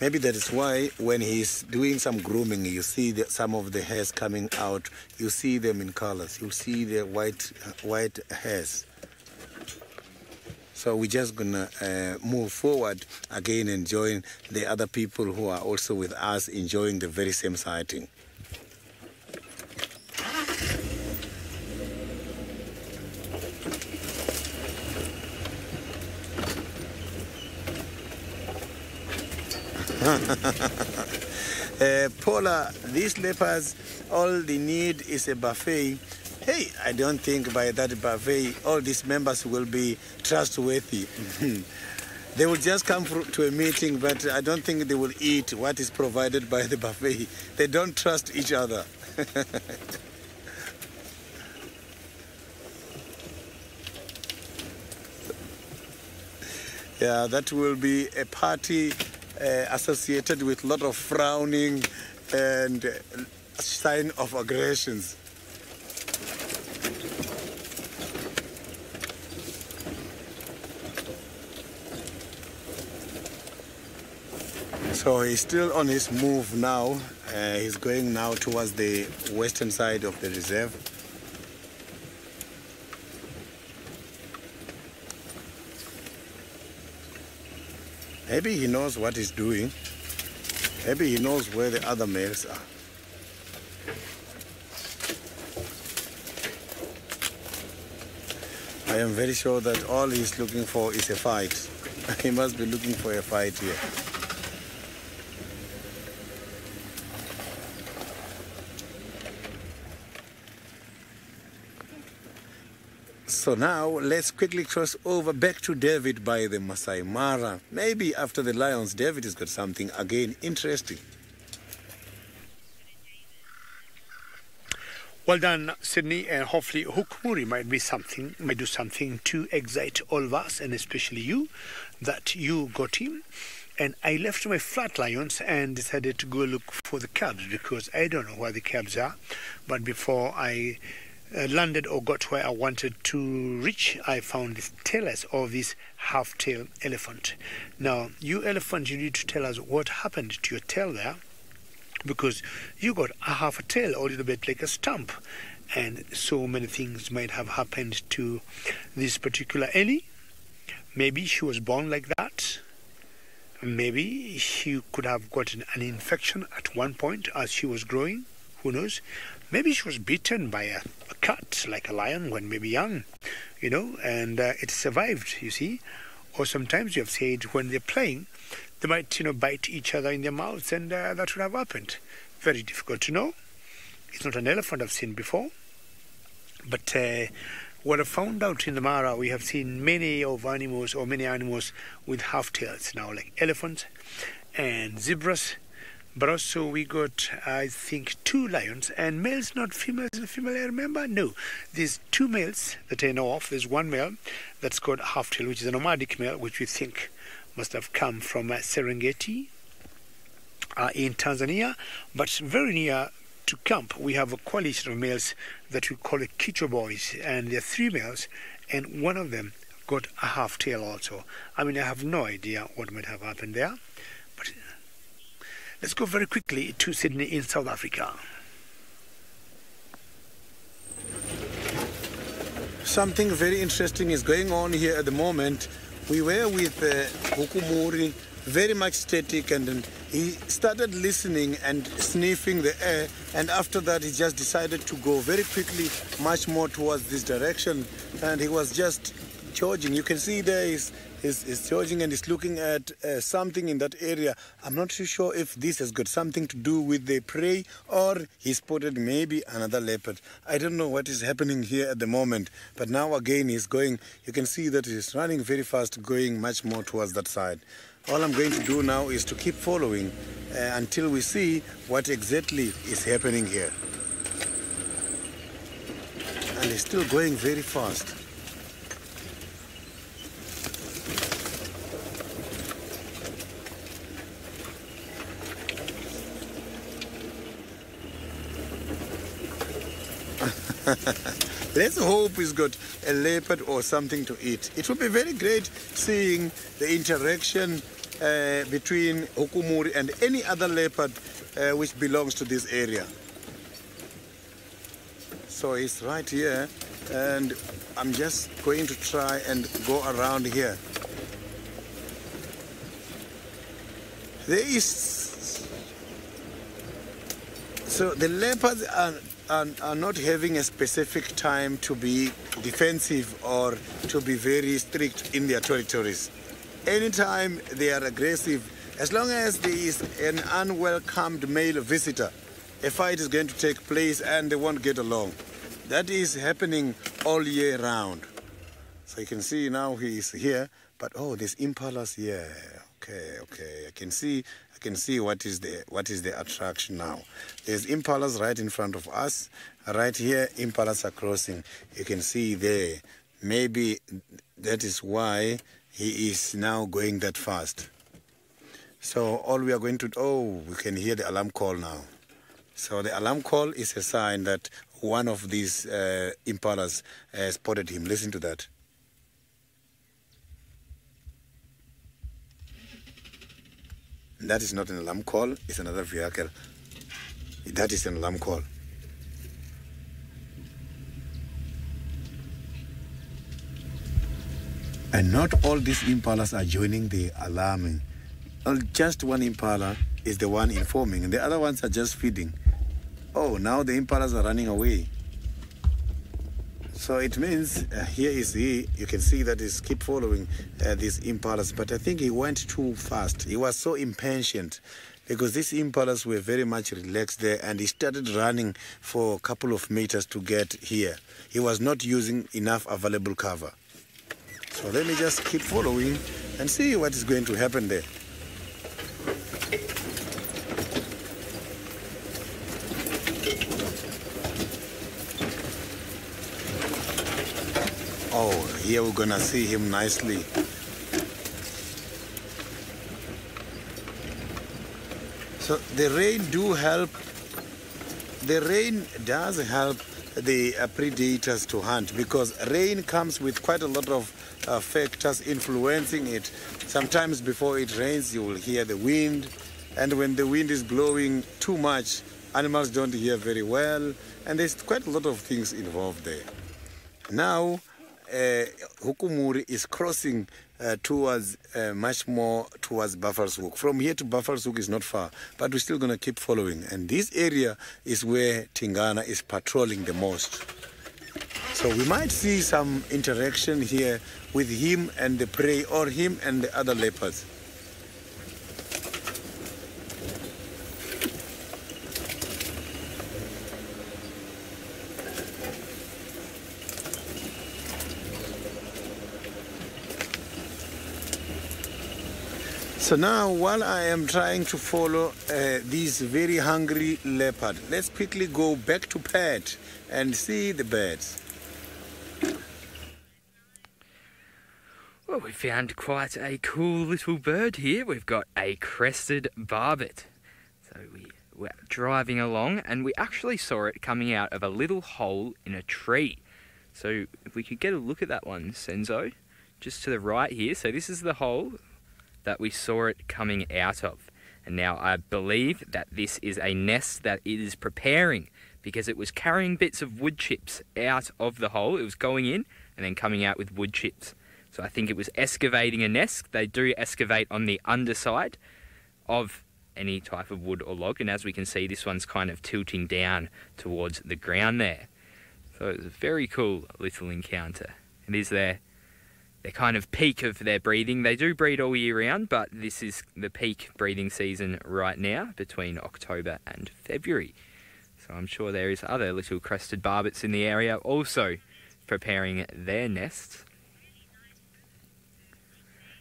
Maybe that is why when he's doing some grooming, you see some of the hairs coming out. You see them in colors. You see the white hairs. So we're just gonna move forward again and join the other people who are also with us enjoying the very same sighting. Paula, these leopards, all they need is a buffet. Hey, I don't think by that buffet all these members will be trustworthy. They will just come to a meeting, but I don't think they will eat what is provided by the buffet. They don't trust each other. Yeah, that will be a party associated with a lot of frowning and sign of aggressions. So he's still on his move now. He's going now towards the western side of the reserve. Maybe he knows what he's doing. Maybe he knows where the other males are. I am very sure that all he's looking for is a fight. He must be looking for a fight here. So now let's quickly cross over back to David by the Masai Mara. Maybe after the lions, David has got something again interesting. Well done, Sydney, and hopefully Hukumuri might do something to excite all of us, and especially you, that you got him. And I left my flat lions and decided to go look for the cubs, because I don't know where the cubs are. But before I landed or got where I wanted to reach, I found the tailless of this half-tailed elephant. Now, you elephant, you need to tell us what happened to your tail there, because you got a half a tail, or a little bit like a stump, and so many things might have happened to this particular Ellie. Maybe she was born like that. Maybe she could have gotten an infection at one point as she was growing. Who knows? Maybe she was bitten by a cat, like a lion, when maybe young, and it survived, you see. Or sometimes you have said when they're playing, they might, bite each other in their mouths, and that would have happened. Very difficult to know. It's not an elephant I've seen before. But what I found out in the Mara, we have seen many animals with half tails now, like elephants and zebras. But also we got, I think, 2 lions, and males, not females. Female, I remember? No. There's 2 males that I know of. There's one male that's called half-tail, which is a nomadic male, which we think must have come from Serengeti in Tanzania. But very near to camp, we have a coalition of males that we call Kicho boys, and there are 3 males, and one of them got a half-tail also. I mean, I have no idea what might have happened there. But let's go very quickly to Sydney in South Africa. Something very interesting is going on here at the moment. We were with Hukumuri, very much static, and then he started listening and sniffing the air, and after that he just decided to go very quickly, much more towards this direction, and he was just charging. You can see there is charging, and he's looking at something in that area. I'm not too sure if this has got something to do with the prey, or he spotted maybe another leopard. I don't know what is happening here at the moment, but now again he's going. You can see that he's running very fast, going much more towards that side. All I'm going to do now is to keep following until we see what exactly is happening here. And he's still going very fast. Let's hope he's got a leopard or something to eat. It would be very great seeing the interaction between Hukumuri and any other leopard which belongs to this area. So he's right here, and I'm just going to try and go around here. So the leopards are not having a specific time to be defensive or to be very strict in their territories. Anytime they are aggressive, as long as there is an unwelcomed male visitor, a fight is going to take place and they won't get along. That is happening all year round. So you can see now he is here, but oh, there's impalas here. Okay. I can see what is the attraction now. There's impalas right in front of us. Right here, impalas are crossing. You can see there. Maybe that is why he is now going that fast. So all we are going to we can hear the alarm call now. So the alarm call is a sign that one of these impalas spotted him. Listen to that. That is not an alarm call, it's another vehicle. That is an alarm call. And not all these impalas are joining the alarming. Just one impala is the one informing, and the other ones are just feeding. Oh, now the impalas are running away. So it means here is he. You can see that he's keep following these impalas, but I think he went too fast. He was so impatient because these impalas were very much relaxed there, and he started running for a couple of meters to get here. He was not using enough available cover. So let me just keep following and see what is going to happen there. Oh, here we're gonna see him nicely. So the rain do help. The rain does help the predators to hunt, because rain comes with quite a lot of factors influencing it. Sometimes before it rains, you will hear the wind, and when the wind is blowing too much, animals don't hear very well, and there's quite a lot of things involved there. Now, Hukumuri is crossing towards much more towards Buffalo's Hook. From here to Buffalo's Hook is not far, but we're still going to keep following. And this area is where Tingana is patrolling the most. So we might see some interaction here with him and the prey, or him and the other leopards. So now, while I am trying to follow this very hungry leopard, let's quickly go back to Pat and see the birds. Well, we found quite a cool little bird here. We've got a crested barbet. So we were driving along and we actually saw it coming out of a little hole in a tree. So if we could get a look at that one, Senzo, just to the right here. So this is the hole that we saw it coming out of. And now I believe that this is a nest that it is preparing, because it was carrying bits of wood chips out of the hole. It was going in and then coming out with wood chips. So I think it was excavating a nest. They do excavate on the underside of any type of wood or log. And as we can see, this one's kind of tilting down towards the ground there. So it's a very cool little encounter. It is their kind of peak of their breeding. They do breed all year round, but this is the peak breeding season right now, between October and February. So I'm sure there is other little crested barbets in the area also preparing their nests.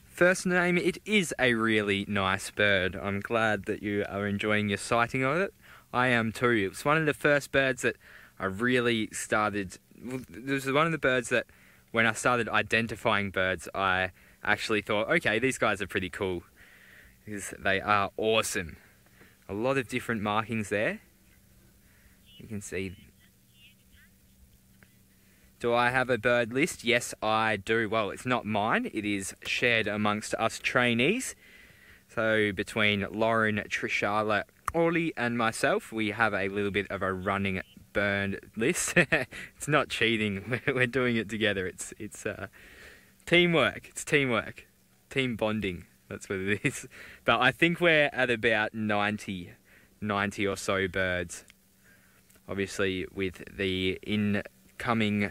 First name, it is a really nice bird. I'm glad that you are enjoying your sighting of it. I am too. It was one of the first birds that I really started... This was one of the birds that when I started identifying birds, I actually thought, okay, these guys are pretty cool, because they are awesome. A lot of different markings there. You can see. Do I have a bird list? Yes, I do. Well, it's not mine. It is shared amongst us trainees. So between Lauren, Trishala, Orly and myself, we have a little bit of a running bird list. It's not cheating. We're doing it together. It's teamwork. It's teamwork. Team bonding. That's what it is. But I think we're at about 90 or so birds. Obviously, with the incoming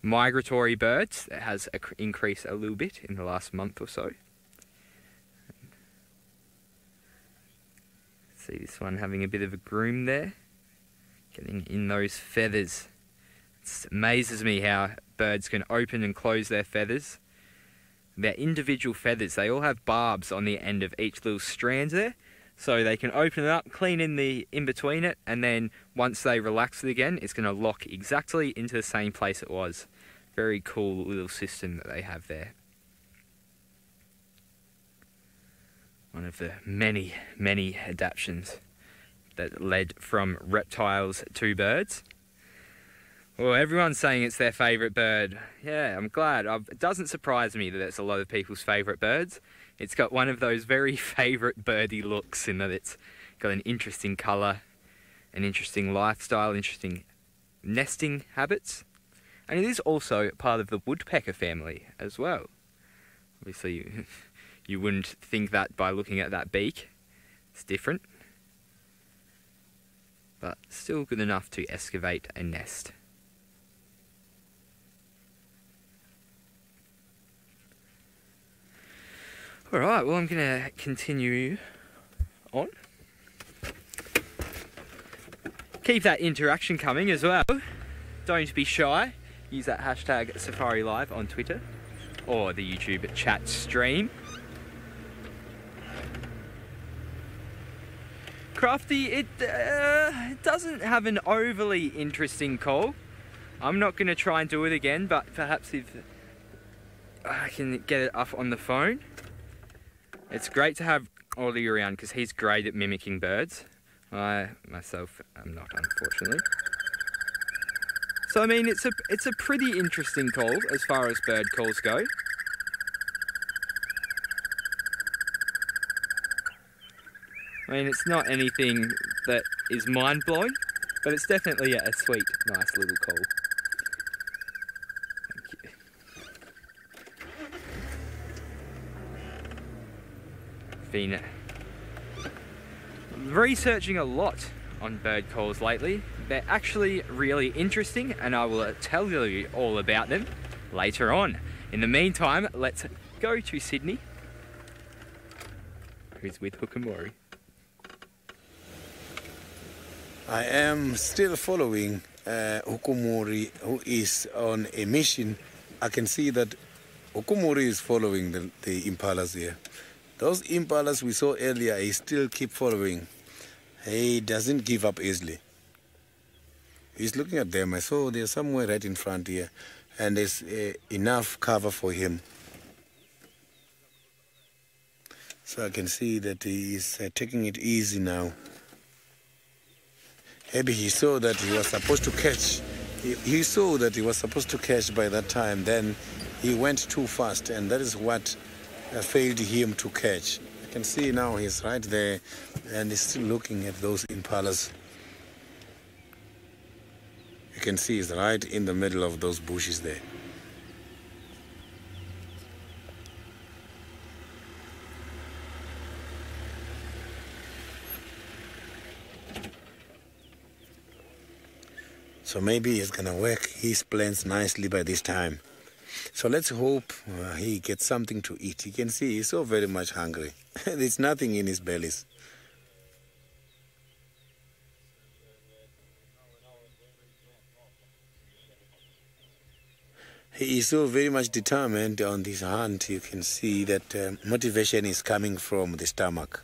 migratory birds, it has increased a little bit in the last month or so. See this one having a bit of a groom there. Getting in those feathers. It amazes me how birds can open and close their feathers. Their individual feathers, they all have barbs on the end of each little strand there. So they can open it up, clean in between it, and then once they relax it again, it's going to lock exactly into the same place it was. Very cool little system that they have there. One of the many, many adaptations that led from reptiles to birds. Well, everyone's saying it's their favourite bird. Yeah, I'm glad. It doesn't surprise me that it's a lot of people's favourite birds. It's got one of those very favourite birdie looks in that it's got an interesting colour, an interesting lifestyle, interesting nesting habits. And it is also part of the woodpecker family as well. Obviously, you wouldn't think that by looking at that beak. It's different. But still good enough to excavate a nest. All right, well, I'm going to continue on. Keep that interaction coming as well. Don't be shy. Use that hashtag SafariLive on Twitter or the YouTube chat stream. Crafty, it doesn't have an overly interesting call. I'm not going to try and do it again, but perhaps if I can get it up on the phone. It's great to have Ollie around because he's great at mimicking birds. I myself am not, unfortunately. So I mean, it's a pretty interesting call as far as bird calls go. I mean, it's not anything that is mind-blowing, but it's definitely a sweet, nice little call. Been researching a lot on bird calls lately. They're actually really interesting and I will tell you all about them later on. In the meantime, let's go to Sydney, who's with Hukumori. I am still following Hukumori, who is on a mission. I can see that Hukumori is following the impalas here. Those impalas we saw earlier, he still keep following. He doesn't give up easily. He's looking at them. I saw they're somewhere right in front here, and there's enough cover for him. So I can see that he is taking it easy now. Maybe he saw that he was supposed to catch. He saw that he was supposed to catch by that time. Then he went too fast, and that is what failed him to catch. I can see now he's right there, and he's still looking at those impalas. You can see he's right in the middle of those bushes there. So maybe he's gonna work his plans nicely by this time. So let's hope he gets something to eat. You can see he's so very much hungry. There's nothing in his bellies. He is so very much determined on this hunt. You can see that motivation is coming from the stomach.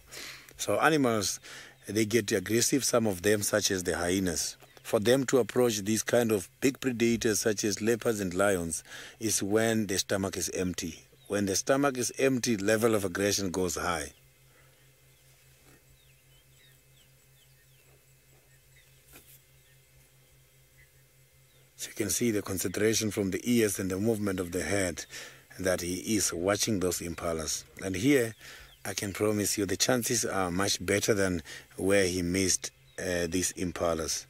So animals, they get aggressive, some of them, such as the hyenas. For them to approach these kind of big predators such as leopards and lions is when the stomach is empty. When the stomach is empty, level of aggression goes high. So you can see the concentration from the ears and the movement of the head that he is watching those impalas. And here, I can promise you the chances are much better than where he missed these impalas.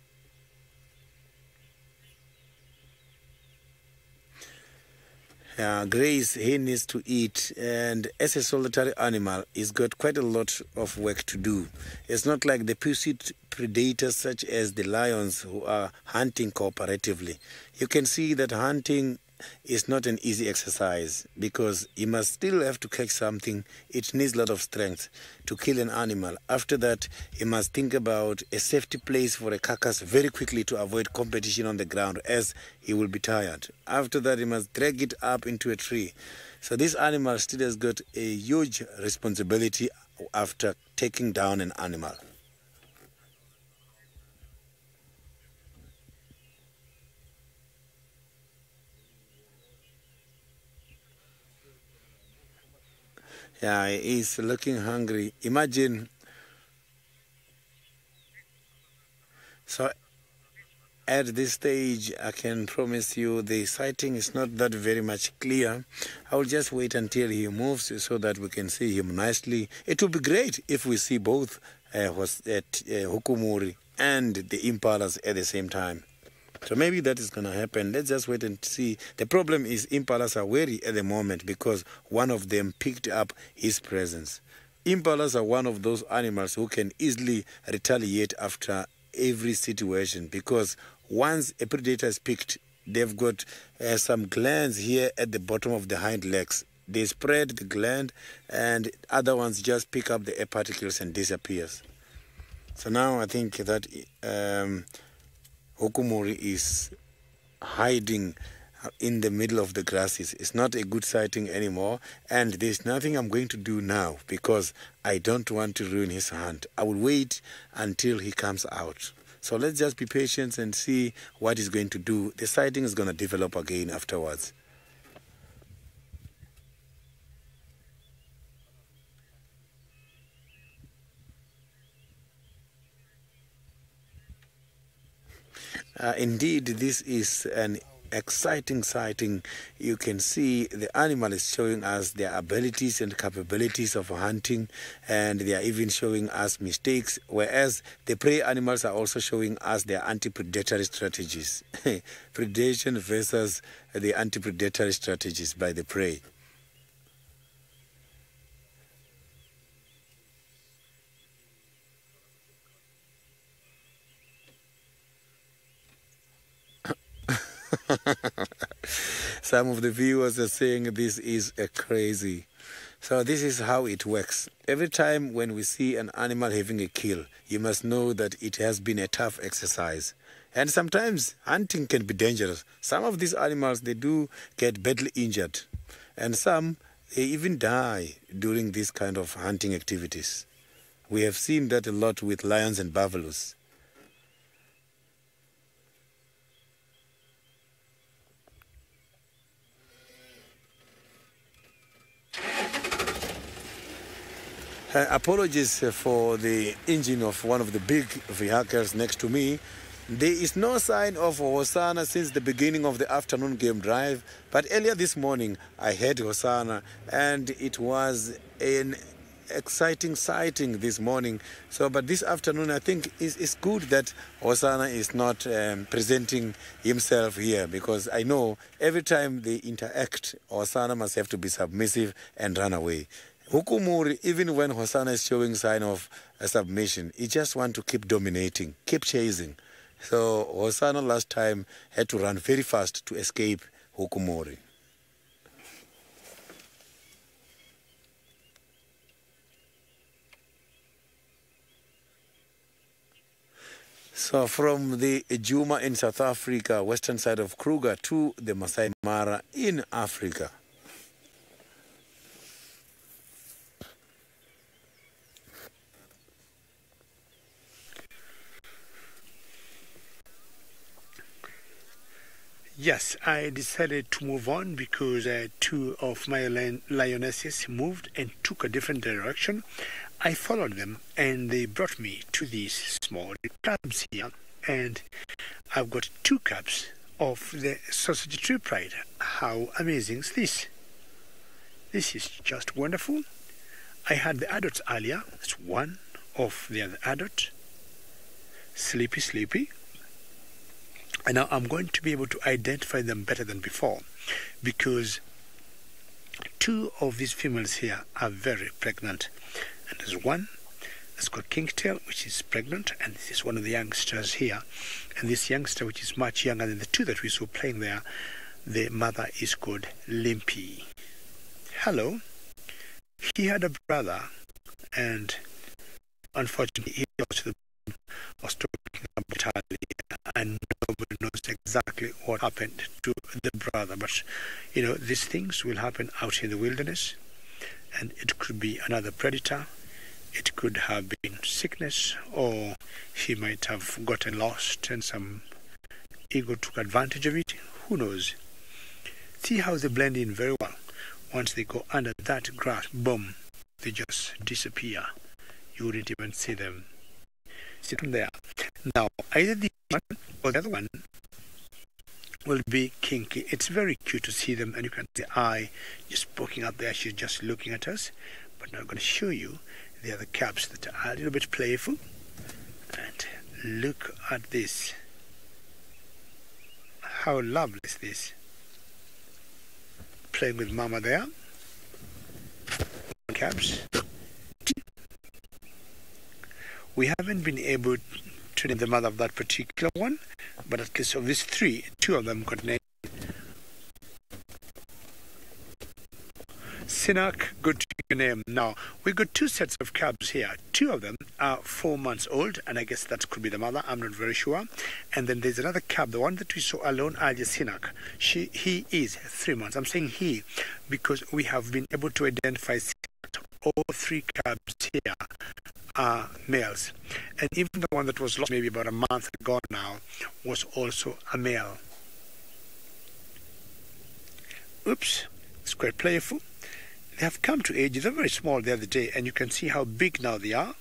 Grace, he needs to eat, and as a solitary animal, he's got quite a lot of work to do. It's not like the pursuit predators such as the lions who are hunting cooperatively. You can see that hunting is not an easy exercise because you must still have to catch something. It needs a lot of strength to kill an animal. After that, you must think about a safety place for a carcass very quickly to avoid competition on the ground as he will be tired. After that, you must drag it up into a tree. So this animal still has got a huge responsibility after taking down an animal. Yeah, he's looking hungry. Imagine. So at this stage, I can promise you the sighting is not that very much clear. I will just wait until he moves so that we can see him nicely. It would be great if we see both Hukumori and the impalas at the same time. So maybe that is going to happen. Let's just wait and see. The problem is impalas are wary at the moment because one of them picked up his presence. Impalas are one of those animals who can easily retaliate after every situation because once a predator is picked, they've got some glands here at the bottom of the hind legs. They spread the gland, and other ones just pick up the air particles and disappears. So now I think that Hokomori is hiding in the middle of the grasses. It's not a good sighting anymore, and there's nothing I'm going to do now because I don't want to ruin his hunt. I will wait until he comes out. So let's just be patient and see what he's going to do. The sighting is going to develop again afterwards. Indeed, this is an exciting sighting. You can see the animal is showing us their abilities and capabilities of hunting, and they are even showing us mistakes, whereas the prey animals are also showing us their anti-predatory strategies. Predation versus the anti-predatory strategies by the prey. Some of the viewers are saying this is crazy. So this is how it works. Every time when we see an animal having a kill, you must know that it has been a tough exercise. And sometimes hunting can be dangerous. Some of these animals, they do get badly injured. And some, they even die during this kind of hunting activities. We have seen that a lot with lions and buffaloes. Apologies for the engine of one of the big vehicles next to me. There is no sign of Hosanna since the beginning of the afternoon game drive, but earlier this morning I heard Hosanna, and it was an exciting sighting this morning. So, but this afternoon I think it's good that Hosanna is not presenting himself here, because I know every time they interact, Hosanna must have to be submissive and run away. Hokomori, even when Hosanna is showing sign of submission, he just want to keep dominating, keep chasing. So Hosanna last time had to run very fast to escape Hokomori. So from the Juma in South Africa, western side of Kruger, to the Masai Mara in Africa. Yes, I decided to move on because two of my lionesses moved and took a different direction. I followed them and they brought me to these small cubs here, and I've got 2 cubs of the sausage tree pride. How amazing is this? This is just wonderful. I had the adults earlier. That's one of the other adult. Sleepy. And now I'm going to be able to identify them better than before, because 2 of these females here are very pregnant. And there's one that's called Kingtail, which is pregnant, and this is one of the youngsters here. And this youngster, which is much younger than the 2 that we saw playing there, the mother is called Limpy. Hello. He had a brother, and unfortunately he also was talking about Italy, and nobody knows exactly what happened to the brother. But you know, these things will happen out in the wilderness, and it could be another predator, it could have been sickness, or he might have gotten lost and some eagle took advantage of it. Who knows? See how they blend in very well. Once they go under that grass, boom, they just disappear. You wouldn't even see them sitting there. Now, either the one or the other one will be kinky. It's very cute to see them, and you can see the eye just poking out there. She's just looking at us. But now I'm going to show you the other cubs that are a little bit playful. And look at this. How lovely is this? Playing with mama there. Cubs. We haven't been able to name the mother of that particular one, but at least of these 3, 2 of them got named. Sinak, good to your name. Now, we've got two sets of cubs here. Two of them are 4 months old, and I guess that could be the mother. I'm not very sure. And then there's another cub, the one that we saw alone, Alja Sinak. He is 3 months. I'm saying he because we have been able to identify all three cubs here are males. And even the one that was lost maybe about a month ago now was also a male. Oops, it's quite playful. They have come to age. They were very small the other day, and you can see how big now they are.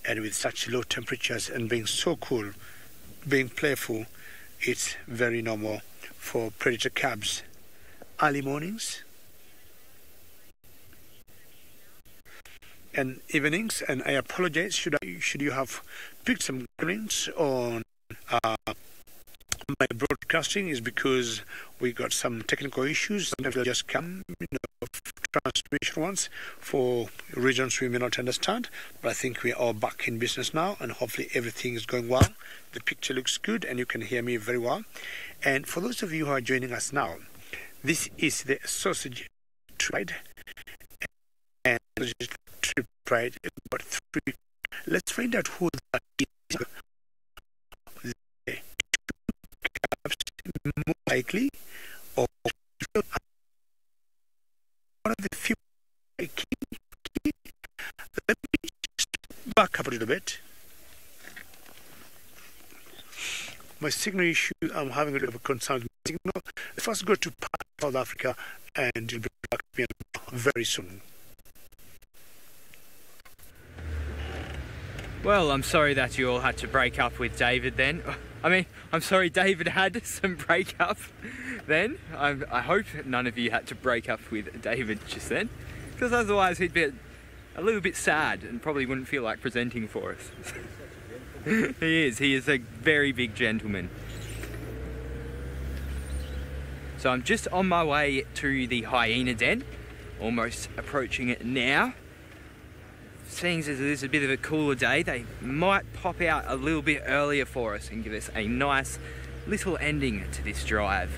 And with such low temperatures and being so cool, being playful, it's very normal for predator cubs. Early mornings and evenings, and I apologize should you have picked some greens on my broadcasting, is because we got some technical issues. Sometimes they'll just come, transmission ones for reasons we may not understand. But I think we are all back in business now, and hopefully everything is going well. The picture looks good, and you can hear me very well. And for those of you who are joining us now, this is the sausage trade, and sausage trade about 3. Let's find out who that is. More likely, or one of the few. Let me just back up a little bit. My signal issue, I'm having a little bit of a concern with my signal. Let's first go to South Africa, and you'll be back to me very soon. Well, I'm sorry that you all had to break up with David then. I mean, I'm sorry David had some breakup then. I hope none of you had to break up with David just then, because otherwise he'd be a little bit sad and probably wouldn't feel like presenting for us. He is a very big gentleman. So I'm just on my way to the hyena den, almost approaching it now. Seeing as it is a bit of a cooler day, they might pop out a little bit earlier for us and give us a nice little ending to this drive.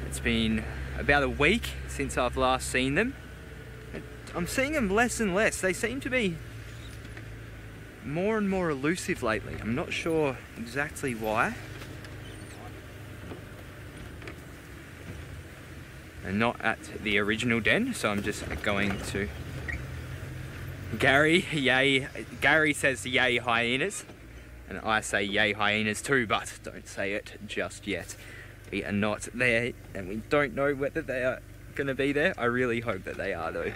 It's been about a week since I've last seen them. I'm seeing them less and less. They seem to be more and more elusive lately. I'm not sure exactly why. And not at the original den, so I'm just going to... Gary says yay hyenas, and I say yay hyenas too, but don't say it just yet. We are not there, and we don't know whether they are going to be there. I really hope that they are though.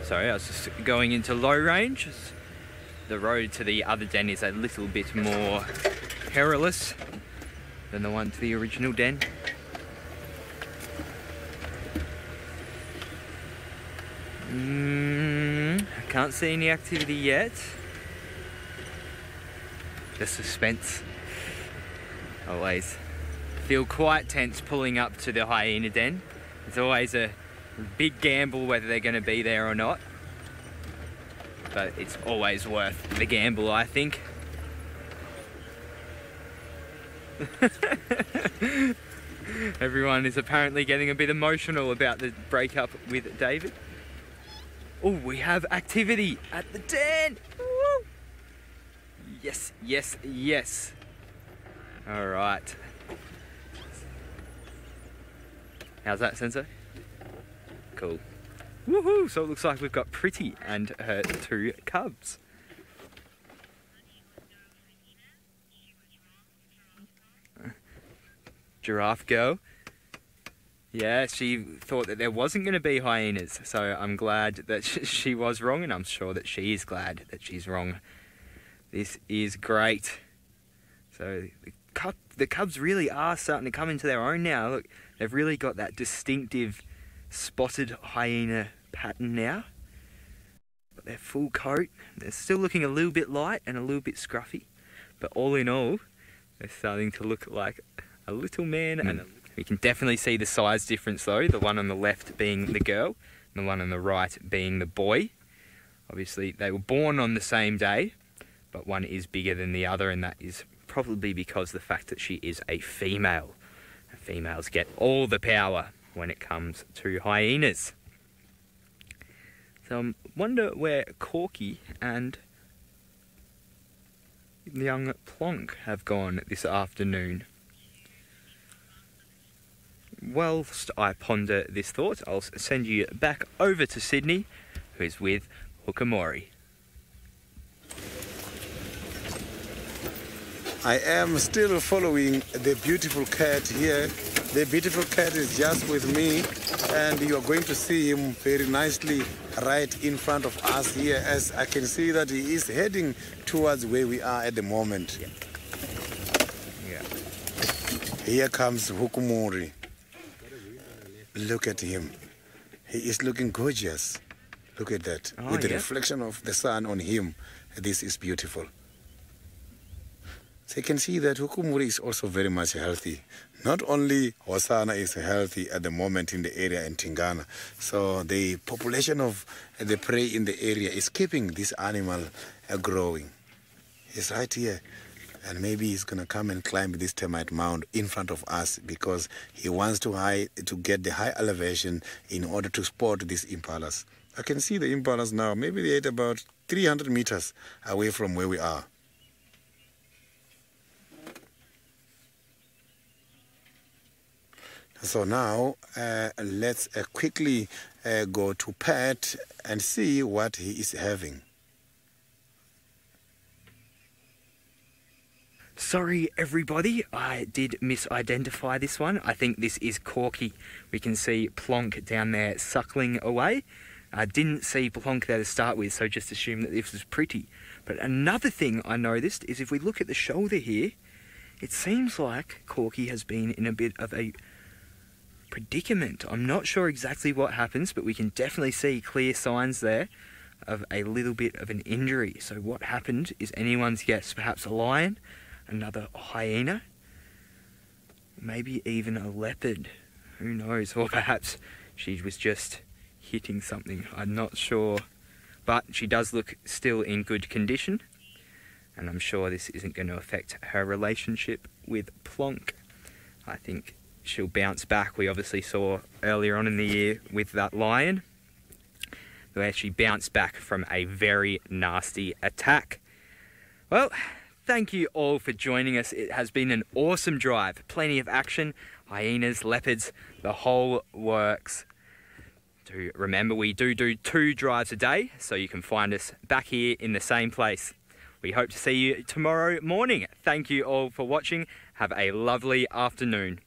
Sorry, I was just going into low range. The road to the other den is a little bit more perilous than the one to the original den. I can't see any activity yet. The suspense. Always feel quite tense pulling up to the hyena den. It's always a big gamble whether they're going to be there or not. But it's always worth the gamble, I think. Everyone is apparently getting a bit emotional about the breakup with David. Oh, we have activity at the den! Woo! Yes, yes, yes. All right. How's that, Sensei? Cool. Woohoo! So it looks like we've got Pretty and her 2 cubs. Giraffe girl. Yeah, she thought that there wasn't going to be hyenas, so I'm glad that she was wrong, and I'm sure that she is glad that she's wrong. This is great. So the cubs really are starting to come into their own now. Look, they've really got that distinctive spotted hyena pattern now. Got their full coat. They're still looking a little bit light and a little bit scruffy, but all in all, they're starting to look like a little man and we can definitely see the size difference though, the one on the left being the girl, and the one on the right being the boy. Obviously they were born on the same day, but one is bigger than the other, and that is probably because of the fact that she is a female. Females get all the power when it comes to hyenas. So I wonder where Corky and young Plonk have gone this afternoon. Whilst I ponder this thought, I'll send you back over to Sydney, who is with Hukamori. I am still following the beautiful cat here. The beautiful cat is just with me, and you are going to see him very nicely right in front of us here, as I can see that he is heading towards where we are at the moment. Yeah. Here comes Hukumori. Look at him. He is looking gorgeous. Look at that. Oh, with the yeah. reflection of the sun on him. This is beautiful. So you can see that Hukumuri is also very much healthy. Not only Hosana is healthy at the moment in the area in Tingana, so the population of the prey in the area is keeping this animal growing. He's right here. And maybe he's going to come and climb this termite mound in front of us because he wants to get the high elevation in order to spot these impalas. I can see the impalas now. Maybe they're at about 300 meters away from where we are. So now let's quickly go to Pat and see what he is having. Sorry everybody, I did misidentify this one. I think this is Corky. We can see Plonk down there suckling away. I didn't see Plonk there to start with, so just assumed that this was Pretty. But another thing I noticed is if we look at the shoulder here, it seems like Corky has been in a bit of a predicament. I'm not sure exactly what happens, but we can definitely see clear signs there of a little bit of an injury. So what happened is anyone's guess. Perhaps a lion, another hyena, maybe even a leopard. Who knows? Or perhaps she was just hitting something. I'm not sure. But she does look still in good condition. And I'm sure this isn't going to affect her relationship with Plonk. I think she'll bounce back. We obviously saw earlier on in the year with that lion, where she bounced back from a very nasty attack. Well, thank you all for joining us. It has been an awesome drive. Plenty of action, hyenas, leopards, the whole works. Do remember, we do 2 drives a day, so you can find us back here in the same place. We hope to see you tomorrow morning. Thank you all for watching. Have a lovely afternoon.